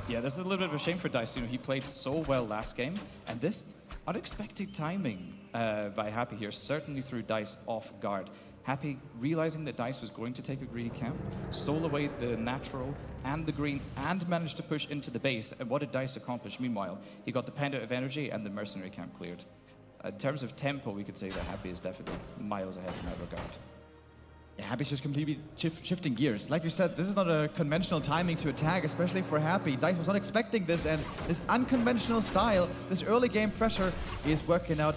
Yeah, this is a little bit of a shame for Dise. You know, he played so well last game, and this unexpected timing by Happy here certainly threw Dise off guard. Happy, realizing that Dise was going to take a greedy camp, stole away the natural and the green and managed to push into the base. And what did Dise accomplish? Meanwhile, he got the Pendant of Energy and the Mercenary camp cleared. In terms of tempo, we could say that Happy is definitely miles ahead in that regard. Yeah, Happy's just completely shifting gears. Like you said, this is not a conventional timing to attack, especially for Happy. Dise was not expecting this, and this unconventional style, this early game pressure is working out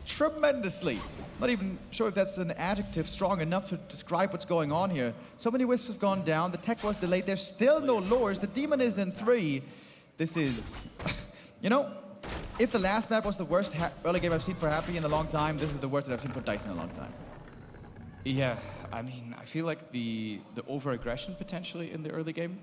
tremendously. Not even sure if that's an adjective strong enough to describe what's going on here. So many Wisps have gone down, the tech was delayed, there's still no lures, the Demon is in 3. This is, you know, if the last map was the worst early game I've seen for Happy in a long time, this is the worst that I've seen for Dise in a long time. Yeah, I mean, I feel like the over-aggression potentially in the early game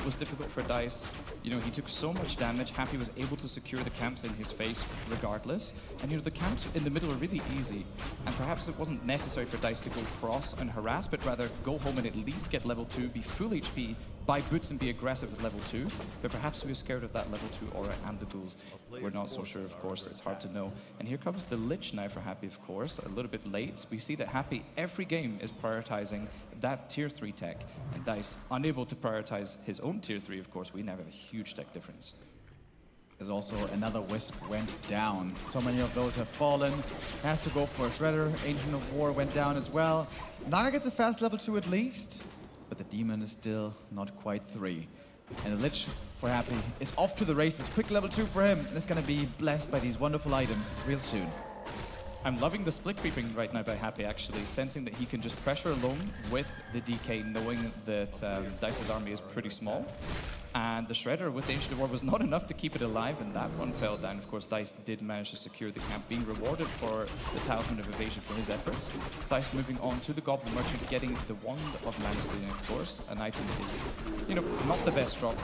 was difficult for Dise. You know, he took so much damage. Happy was able to secure the camps in his face regardless. And, you know, the camps in the middle are really easy. And perhaps it wasn't necessary for Dise to go cross and harass, but rather go home and at least get level 2, be full HP, buy boots and be aggressive with level 2. But perhaps we were scared of that level 2 aura and the ghouls. We're not so sure, of course. It's hard to know. And here comes the Lich now for Happy, of course. A little bit late. We see that Happy, every game, is prioritizing that tier 3 tech. And Dise, unable to prioritize his own tier 3, of course. We now have a huge tech difference. There's also another Wisp went down. So many of those have fallen. Has to go for a Shredder. Ancient of War went down as well. Naga gets a fast level 2 at least. But the Demon is still not quite 3. And the Lich, for Happy, is off to the races. Quick level 2 for him. And it's going to be blessed by these wonderful items real soon. I'm loving the split creeping right now by Happy, actually, sensing that he can just pressure alone with the DK, knowing that Dice's army is pretty small. And the Shredder with the Ancient of War was not enough to keep it alive, and that one fell down. Of course, Dise did manage to secure the camp, being rewarded for the Talisman of Evasion for his efforts. Dise moving on to the Goblin Merchant, getting the Wand of Manastin, of course, an item that is, you know, not the best drop,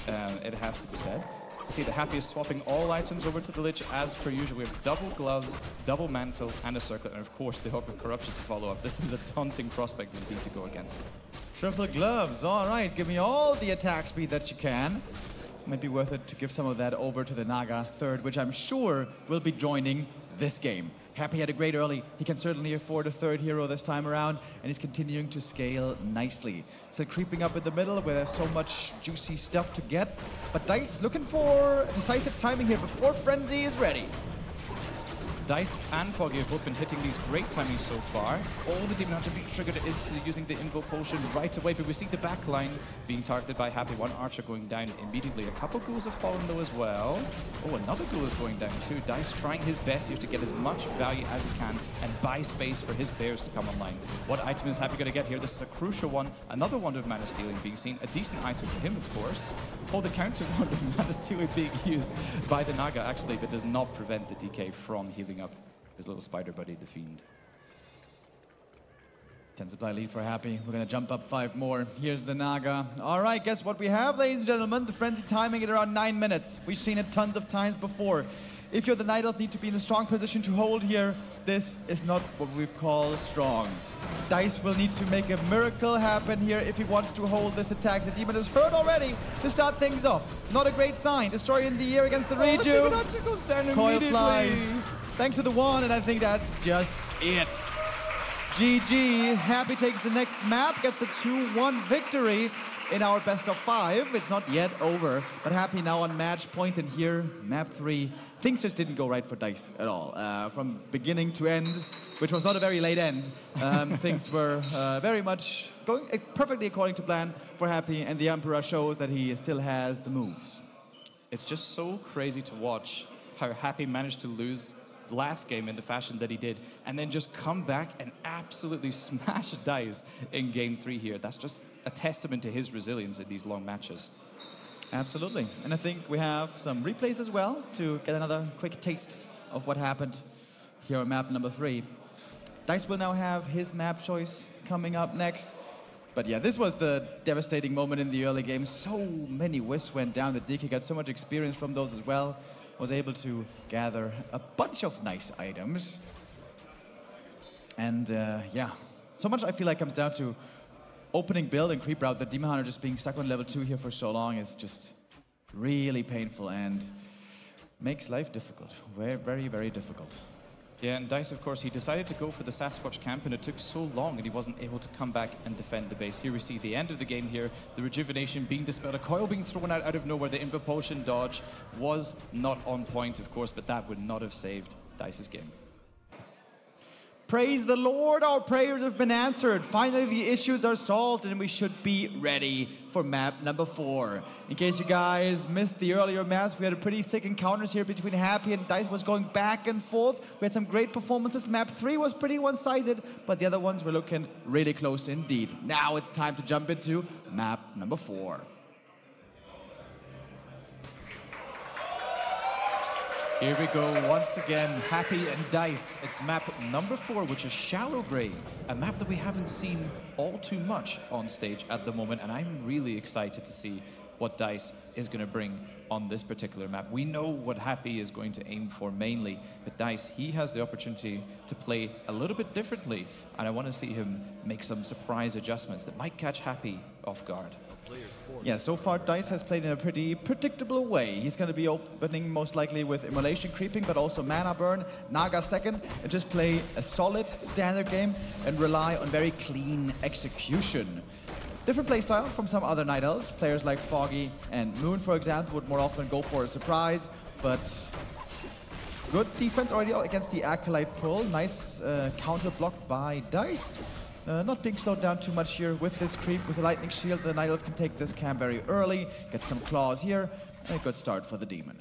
it has to be said. See, the Happy is swapping all items over to the Lich as per usual. We have double gloves, double mantle, and a circlet, and of course the Hook of Corruption to follow up. This is a daunting prospect indeed to go against. Triple gloves, all right. Give me all the attack speed that you can. Might be worth it to give some of that over to the Naga third, which I'm sure will be joining this game. Happy had a great early. He can certainly afford a third hero this time around, and he's continuing to scale nicely. Still creeping up in the middle where there's so much juicy stuff to get. But Dise looking for decisive timing here before Frenzy is ready. Dise and Foggy have both been hitting these great timings so far. All the Demon Hunter being triggered into using the Invo Potion right away, but we see the back line being targeted by Happy. One Archer going down immediately. A couple ghouls have fallen though as well. Oh, another ghoul is going down too. Dise trying his best here to get as much value as he can and buy space for his bears to come online. What item is Happy going to get here? This is a crucial one. Another Wonder of Mana Stealing being seen. A decent item for him, of course. Oh, the counter Wonder of Mana Stealing being used by the Naga actually, but does not prevent the DK from healing up his little spider buddy, the Fiend. 10 supply lead for Happy. We're going to jump up 5 more. Here's the Naga. All right, guess what we have, ladies and gentlemen? The Frenzy timing at around 9 minutes. We've seen it tons of times before. If you're the Night Elf, need to be in a strong position to hold here. This is not what we call strong. Dise will need to make a miracle happen here if he wants to hold this attack. The Demon is hurt already to start things off. Not a great sign. Destroyer in the air against the Reju. The Demon Hunter goes down Coil immediately. flies. Thanks to the one, and I think that's just it. GG. Happy takes the next map, gets the 2-1 victory in our best of 5. It's not yet over, but Happy now on match point, and here, map 3. Things just didn't go right for Dise at all. From beginning to end, which was not a very late end, things were very much going perfectly according to plan for Happy, and the Emperor shows that he still has the moves. It's just so crazy to watch how Happy managed to lose last game in the fashion that he did, and then just come back and absolutely smash Dise in game 3 here. That's just a testament to his resilience in these long matches. Absolutely. And I think we have some replays as well to get another quick taste of what happened here on map number 3. Dise will now have his map choice coming up next. But yeah, this was the devastating moment in the early game. So many wisps went down. The DK got so much experience from those as well. Was able to gather a bunch of nice items. And yeah, so much I feel like comes down to opening build and creep route. The Demon Hunter just being stuck on level 2 here for so long is just really painful and makes life difficult. Very, very, very difficult. Yeah, and Dise, of course, he decided to go for the Sasquatch camp, and it took so long, and he wasn't able to come back and defend the base. Here we see the end of the game here, the rejuvenation being dispelled, a coil being thrown out of nowhere. The Invo Potion dodge was not on point, of course, but that would not have saved Dice's game. Praise the Lord, our prayers have been answered. Finally, the issues are solved, and we should be ready for map number 4. In case you guys missed the earlier maps, we had a pretty sick encounters here between Happy and Dise was going back and forth. We had some great performances. Map 3 was pretty one-sided, but the other ones were looking really close indeed. Now it's time to jump into map number 4. Here we go once again, Happy and Dise. It's map number 4, which is Shallow Grave, a map that we haven't seen all too much on stage at the moment, and I'm really excited to see what Dise is going to bring on this particular map. We know what Happy is going to aim for mainly, but Dise, he has the opportunity to play a little bit differently, and I want to see him make some surprise adjustments that might catch Happy off guard. Yeah, so far Dise has played in a pretty predictable way. He's going to be opening most likely with Immolation creeping, but also Mana Burn, Naga second, and just play a solid standard game and rely on very clean execution. Different playstyle from some other Night Elves. Players like Foggy and Moon, for example, would more often go for a surprise, but good defense already against the Acolyte pull. Nice counter block by Dise. Not being slowed down too much here with this creep. With the Lightning Shield, the Night Elf can take this camp very early, get some claws here, and a good start for the Demon.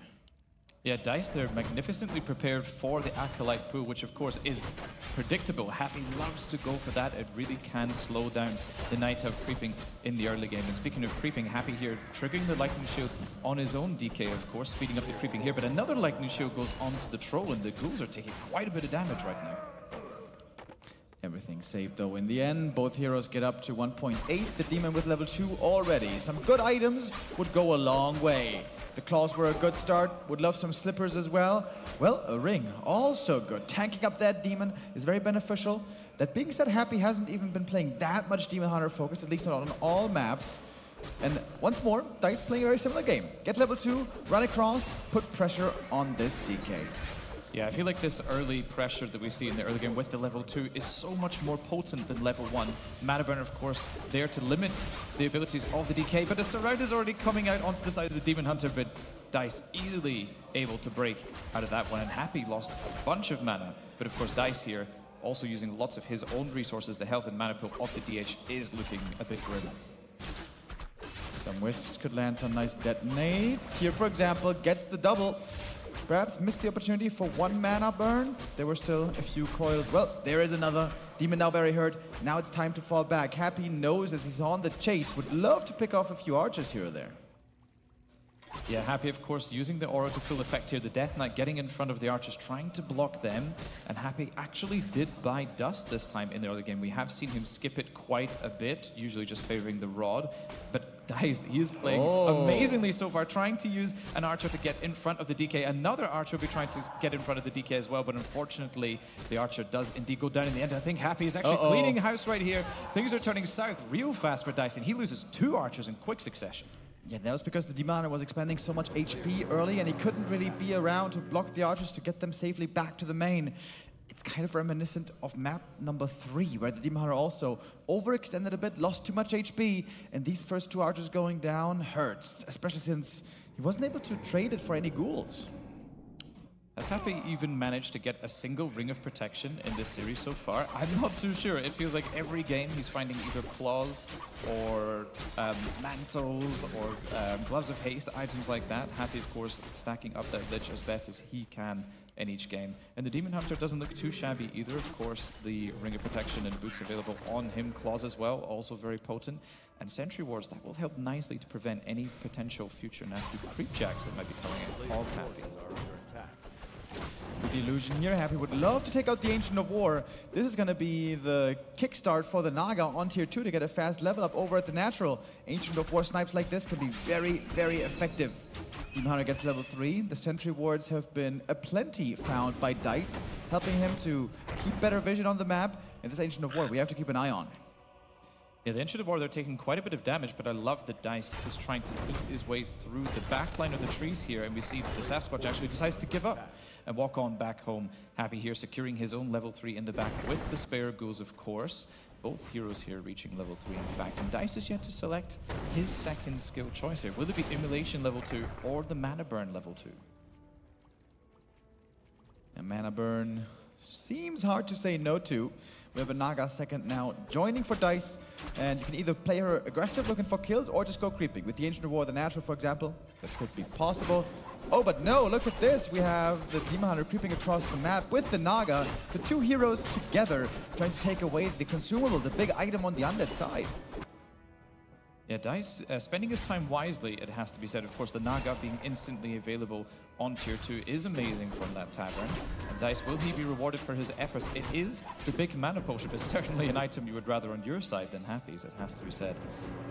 Yeah, Dise, they're magnificently prepared for the Acolyte pool, which of course is predictable. Happy loves to go for that. It really can slow down the Night Elf creeping in the early game. And speaking of creeping, Happy here triggering the Lightning Shield on his own DK, of course, speeding up the creeping here. But another Lightning Shield goes onto the Troll, and the ghouls are taking quite a bit of damage right now. Everything saved though in the end. Both heroes get up to 1.8. The Demon with level 2 already. Some good items would go a long way. The claws were a good start. Would love some slippers as well. Well, a ring, also good. Tanking up that Demon is very beneficial. That being said, Happy hasn't even been playing that much Demon Hunter focus, at least not on all maps. And once more, Dise playing a very similar game. Get level 2, run across, put pressure on this DK. Yeah, I feel like this early pressure that we see in the early game with the level 2 is so much more potent than level 1. Mana Burn, of course, there to limit the abilities of the DK, but the surround is already coming out onto the side of the Demon Hunter, but Dise easily able to break out of that one, and Happy lost a bunch of mana, but of course Dise here also using lots of his own resources. The health and mana pool of the DH is looking a bit grim. Some Wisps could land some nice detonates. Here, for example, gets the double. Perhaps missed the opportunity for 1 mana burn. There were still a few coils. Well, there is another. Demon now very hurt. Now it's time to fall back. Happy knows as he's on the chase. Would love to pick off a few archers here or there. Yeah, Happy, of course, using the aura to full effect here. The Death Knight getting in front of the archers, trying to block them. And Happy actually did buy Dust this time in the early game. We have seen him skip it quite a bit, usually just favoring the Rod. But Dise, he is playing amazingly so far, trying to use an archer to get in front of the DK. Another archer will be trying to get in front of the DK as well, but unfortunately, the archer does indeed go down in the end. I think Happy is actually cleaning house right here. Things are turning south real fast for Dise, and he loses 2 archers in quick succession. Yeah, that was because the Demon Hunter was expending so much HP early, and he couldn't really be around to block the archers to get them safely back to the main. It's kind of reminiscent of map number 3, where the Demon Hunter also overextended a bit, lost too much HP, and these first 2 archers going down hurts, especially since he wasn't able to trade it for any ghouls. Has Happy even managed to get a single ring of protection in this series so far? I'm not too sure. It feels like every game he's finding either claws or mantles or gloves of haste, items like that. Happy, of course, stacking up that lich as best as he can in each game. And the Demon Hunter doesn't look too shabby either. Of course, the ring of protection and boots available on him. Claws as well, also very potent. And Sentry Wards, that will help nicely to prevent any potential future nasty creep jacks that might be coming in of Happy. With the illusion here, Happy would love to take out the Ancient of War. This is going to be the kickstart for the Naga on tier 2 to get a fast level up over at the natural. Ancient of War snipes like this can be very, very effective. Demon Hunter gets level 3. The Sentry Wards have been aplenty found by Dise, helping him to keep better vision on the map. And this Ancient of War, we have to keep an eye on. Yeah, the Ancient of War, they're taking quite a bit of damage, but I love that Dise is trying to eat his way through the back line of the trees here, and we see that the Sasquatch actually decides to give up and walk on back home. Happy here, securing his own level 3 in the back with the spare ghouls, of course. Both heroes here reaching level 3, in fact, and Dise is yet to select his second skill choice here. Will it be Immolation level 2 or the Mana Burn level 2? And Mana Burn seems hard to say no to. We have a Naga second now joining for Dise, and you can either play her aggressive looking for kills or just go creeping. With the Ancient of War, the natural, for example, that could be possible. Oh, but no, look at this. We have the Demon Hunter creeping across the map with the Naga, the 2 heroes together, trying to take away the consumable, the big item on the undead side. Yeah, Dise spending his time wisely, it has to be said. Of course, the Naga being instantly available on tier 2 is amazing from that tavern. And Dise, will he be rewarded for his efforts? It is the big mana potion, but certainly an item you would rather on your side than Happy's, it has to be said.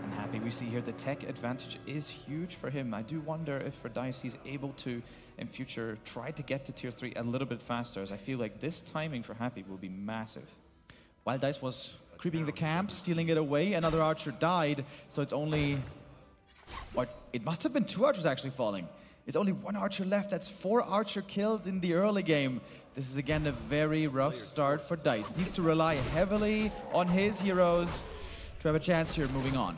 And Happy, we see here the tech advantage is huge for him. I do wonder if for Dise he's able to, in future, try to get to tier 3 a little bit faster, as I feel like this timing for Happy will be massive. While Dise was creeping the camp, stealing it away, another archer died, so it's only... Or it must have been 2 archers actually falling. It's only 1 archer left. That's 4 archer kills in the early game. This is again a very rough start for Dise. Needs to rely heavily on his heroes to have a chance here moving on.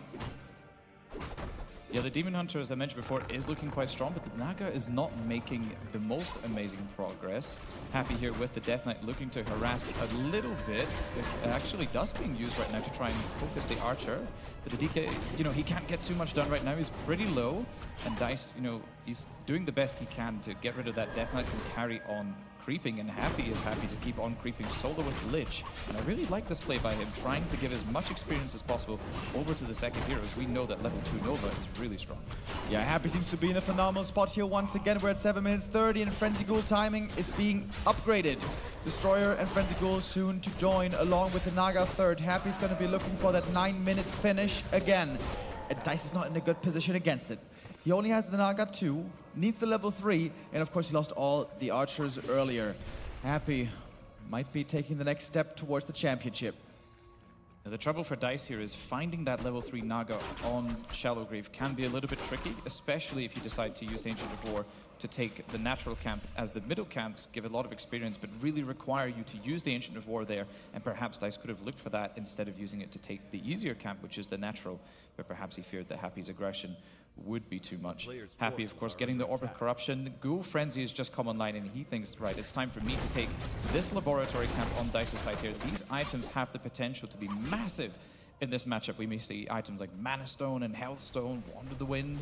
Yeah, the Demon Hunter, as I mentioned before, is looking quite strong, but the Naga is not making the most amazing progress. Happy here with the Death Knight looking to harass a little bit. It actually does being used right now to try and focus the Archer. But the DK, you know, he can't get too much done right now. He's pretty low, and Dise, you know, he's doing the best he can to get rid of that Death Knight and carry on creeping, and Happy is happy to keep on creeping solo with Lich. And I really like this play by him, trying to give as much experience as possible over to the second hero, as we know that level 2 Nova is really strong. Yeah, Happy seems to be in a phenomenal spot here once again. We're at 7 minutes 30 and Frenzy Ghoul timing is being upgraded. Destroyer and Frenzy Ghoul soon to join along with the Naga third. Happy's going to be looking for that 9-minute finish again. And Dise is not in a good position against it. He only has the Naga 2, needs the level 3, and of course he lost all the archers earlier. Happy might be taking the next step towards the championship. Now, the trouble for Dise here is finding that level 3 Naga on Shallow Grave can be a little bit tricky, especially if you decide to use the Ancient of War to take the natural camp, as the middle camps give a lot of experience but really require you to use the Ancient of War there, and perhaps Dise could have looked for that instead of using it to take the easier camp, which is the natural, but perhaps he feared that Happy's aggression would be too much. Happy, of course, getting the Orb of Corruption. Ghoul Frenzy has just come online and he thinks, right, it's time for me to take this laboratory camp on Dice's side here. These items have the potential to be massive in this matchup. We may see items like Mana Stone and Health Stone, Wand of the Wind.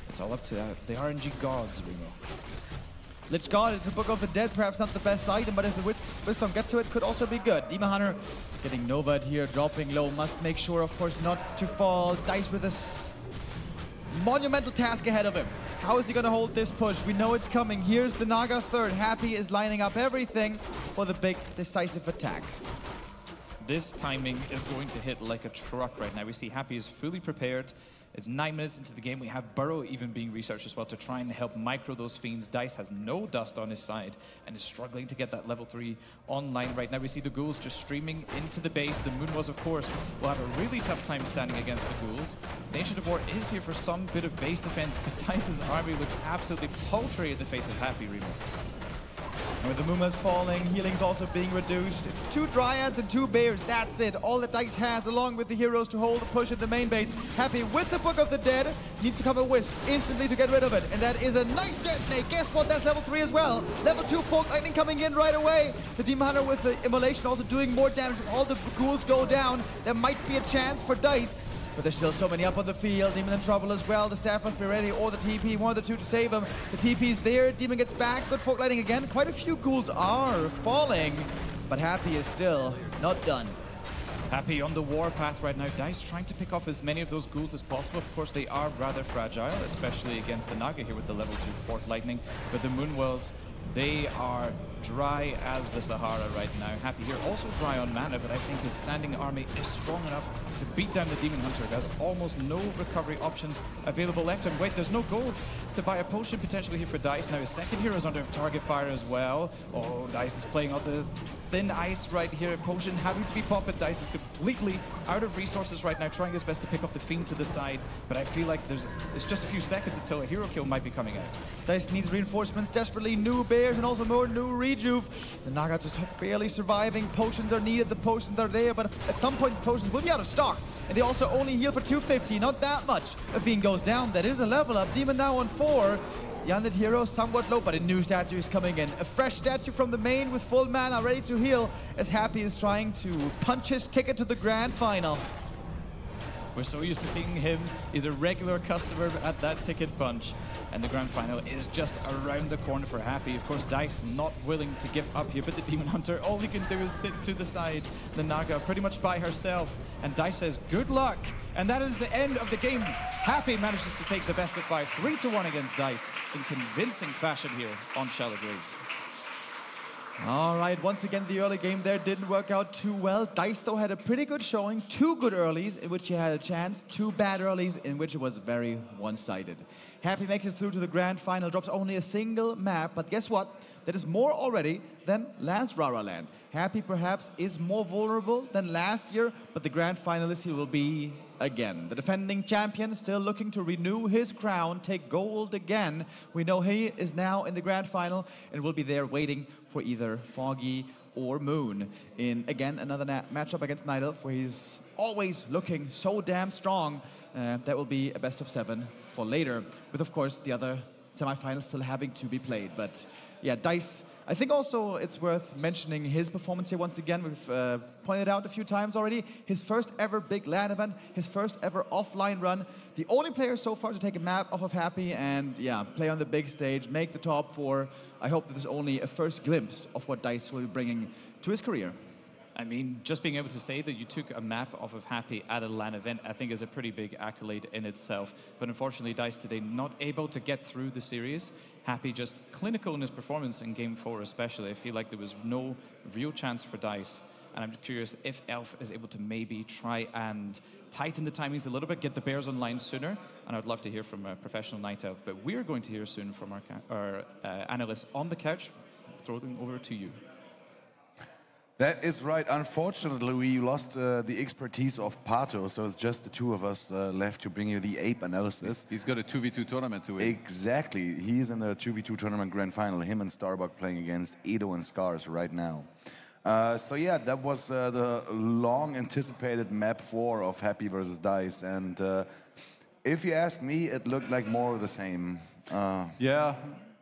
It's all up to the RNG gods, Remo. Lich God, it's a Book of the Dead, perhaps not the best item, but if the Wisdom get to it, could also be good. Demon Hunter getting Nova'd here, dropping low, must make sure, of course, not to fall. Dise with a monumental task ahead of him. How is he going to hold this push? We know it's coming. Here's the Naga third. Happy is lining up everything for the big decisive attack. This timing is going to hit like a truck right now. We see Happy is fully prepared. It's 9 minutes into the game. We have Burrow even being researched as well to try and help micro those fiends. Dise has no dust on his side and is struggling to get that level 3 online right now. We see the ghouls just streaming into the base. The Moonwas, of course, will have a really tough time standing against the ghouls. The Ancient of War is here for some bit of base defense, but Dice's army looks absolutely paltry in the face of Happy, Remo. And with the Mumas falling, healing's also being reduced. It's 2 Dryads and 2 Bears, that's it. All that Dise has, along with the heroes to hold the push at the main base. Happy with the Book of the Dead, needs to cover Wisp instantly to get rid of it. And that is a nice detonate. Guess what, that's level 3 as well. Level 2 Folk Lightning coming in right away. The Demon Hunter with the Immolation also doing more damage. If all the ghouls go down, there might be a chance for Dise. But there's still so many up on the field. Demon in trouble as well. The staff must be ready, or the TP, one of the two to save him. The TP's there. Demon gets back. Good Folk Lighting again. Quite a few ghouls are falling, but Happy is still not done. Happy on the warpath right now. Dise trying to pick off as many of those ghouls as possible. Of course, they are rather fragile, especially against the Naga here with the level 2 Folk Lightning. But the Moonwells, they are dry as the Sahara right now. Happy here, also dry on mana, but I think his standing army is strong enough to beat down the Demon Hunter. He has almost no recovery options available left. And wait, there's no gold to buy a potion potentially here for Dise. Now his second hero is under target fire as well. Oh, Dise is playing out the thin ice right here. Potion having to be popped, but Dise is completely out of resources right now, trying his best to pick up the Fiend to the side. But I feel like it's just a few seconds until a hero kill might be coming out. Dise needs reinforcements desperately. New Bears and also more new Rejuve. The Naga just barely surviving. Potions are needed. The potions are there, but at some point the potions will be out of stock. And they also only heal for 250. Not that much. A Fiend goes down. That is a level up. Demon now on 4. The undead hero somewhat low, but a new statue is coming in. A fresh statue from the main with full mana, ready to heal, as Happy is trying to punch his ticket to the grand final. We're so used to seeing him. He's a regular customer at that ticket punch. And the grand final is just around the corner for Happy. Of course, Dise not willing to give up here, but the Demon Hunter, all he can do is sit to the side. The Naga pretty much by herself. And Dise says, good luck. And that is the end of the game. Happy manages to take the best of 5, 3-1 against Dise in convincing fashion here on Shallow Grave. All right, once again, the early game there didn't work out too well. Dise, though, had a pretty good showing. 2 good earlies in which he had a chance. 2 bad earlies in which it was very one-sided. Happy makes it through to the grand final, drops only a single map. But guess what? That is more already than last RaRaLand. Happy perhaps is more vulnerable than last year, but the grand finalist he will be again. The defending champion still looking to renew his crown, take gold again. We know he is now in the grand final and will be there waiting for either Foggy or Moon in, again, another matchup against Night Elf, where he's always looking so damn strong. That will be a best of 7 for later, with, of course, the other semifinals still having to be played. But yeah, Dise, I think also it's worth mentioning his performance here once again. We've pointed out a few times already. His first ever big LAN event, his first ever offline run. The only player so far to take a map off of Happy and, yeah, play on the big stage, make the top 4. I hope that this is only a first glimpse of what Dise will be bringing to his career. I mean, just being able to say that you took a map off of Happy at a LAN event, I think is a pretty big accolade in itself. But unfortunately, Dise today not able to get through the series. Happy just clinical in his performance in Game 4 especially. I feel like there was no real chance for Dise. And I'm just curious if Elf is able to maybe try and tighten the timings a little bit, get the Bears online sooner. And I'd love to hear from a professional Night Elf. But we're going to hear soon from our analysts on the couch. Throw them over to you. That is right. Unfortunately, we lost the expertise of Pato, so it's just the two of us left to bring you the ape analysis. He's got a 2v2 tournament to win. Exactly. He's in the 2v2 tournament grand final. Him and Starbuck playing against Edo and Scars right now. So yeah, that was the long-anticipated map 4 of Happy versus Dise. And if you ask me, it looked like more of the same.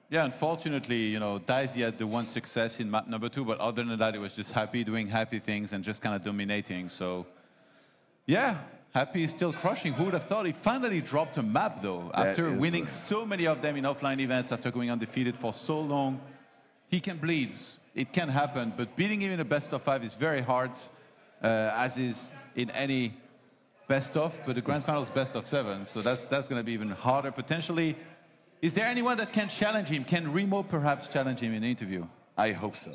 Yeah, unfortunately, you know, Dise had the one success in map number 2, but other than that, it was just Happy doing Happy things and just kind of dominating. So, yeah, Happy is still crushing. Who would have thought? He finally dropped a map, though, after winning so many of them in offline events, after going undefeated for so long. He can bleed. It can happen, but beating him in a best of 5 is very hard, as is in any best of, but the grand final is best of 7, so that's going to be even harder potentially. Is there anyone that can challenge him? Can Remo perhaps challenge him in an interview? I hope so.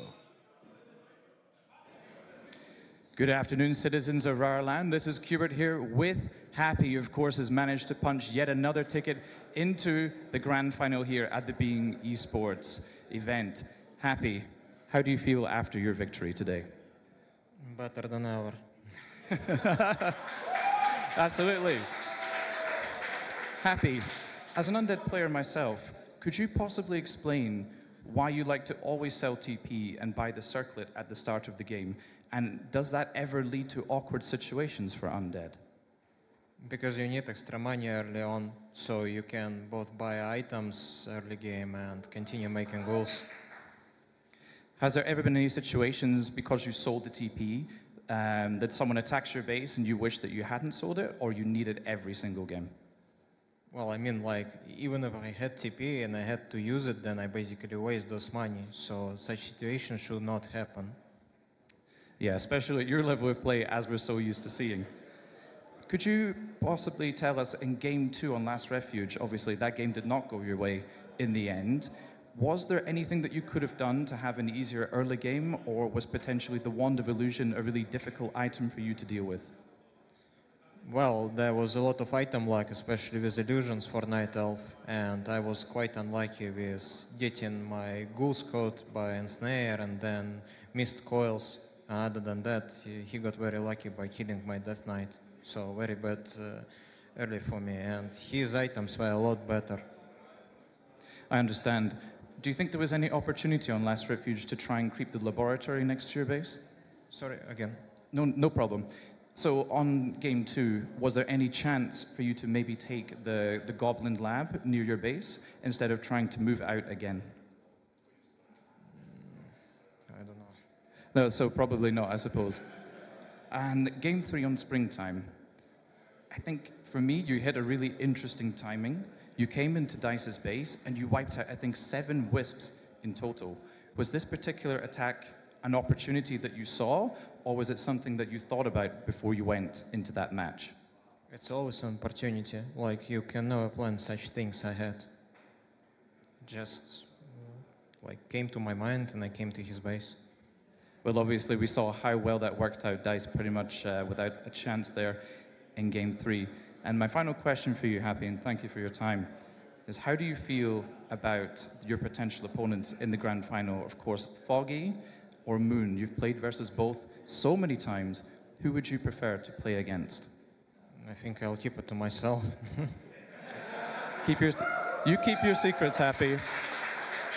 Good afternoon, citizens of RaRaLand. This is Quberte here with Happy, who of course has managed to punch yet another ticket into the grand final here at the Being Esports event. Happy, how do you feel after your victory today? Better than ever. Absolutely. Happy, as an undead player myself, could you possibly explain why you like to always sell TP and buy the circlet at the start of the game? And does that ever lead to awkward situations for undead? Because you need extra money early on, so you can both buy items early game and continue making goals. Has there ever been any situations, because you sold the TP, that someone attacks your base and you wish that you hadn't sold it, or you need it every single game? Well, I mean, like, even if I had TP and I had to use it, then I basically waste those money. So such situations should not happen. Yeah, especially at your level of play, as we're so used to seeing. Could you possibly tell us, in Game 2 on Last Refuge, obviously that game did not go your way in the end, was there anything that you could have done to have an easier early game, or was potentially the Wand of Illusion a really difficult item for you to deal with? Well, there was a lot of item luck, especially with illusions for Night Elf, and I was quite unlucky with getting my Ghoul's Coat by Ensnare and then missed coils. Other than that, he got very lucky by killing my Death Knight, so very bad early for me, and his items were a lot better. I understand. Do you think there was any opportunity on Last Refuge to try and creep the laboratory next to your base? Sorry, again? No problem. So on Game 2, was there any chance for you to maybe take the Goblin Lab near your base instead of trying to move out again? I don't know. No, so probably not, I suppose. And Game 3 on Springtime, I think for me, you hit a really interesting timing. You came into Dice's base and you wiped out, I think, 7 Wisps in total. Was this particular attack an opportunity that you saw, or was it something that you thought about before you went into that match? It's always an opportunity. Like, you can never plan such things ahead. Just, like, came to my mind and I came to his base. Well, obviously, we saw how well that worked out. Dice pretty much without a chance there in Game 3. And my final question for you, Happy, and thank you for your time, is how do you feel about your potential opponents in the grand final? Of course, Foggy or Moon. You've played versus both so many times. Who would you prefer to play against? I think I'll keep it to myself. You keep your secrets, Happy.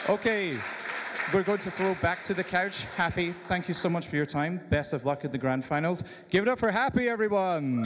Okay, we're going to throw back to the couch. Happy, thank you so much for your time. Best of luck at the grand finals. Give it up for Happy, everyone.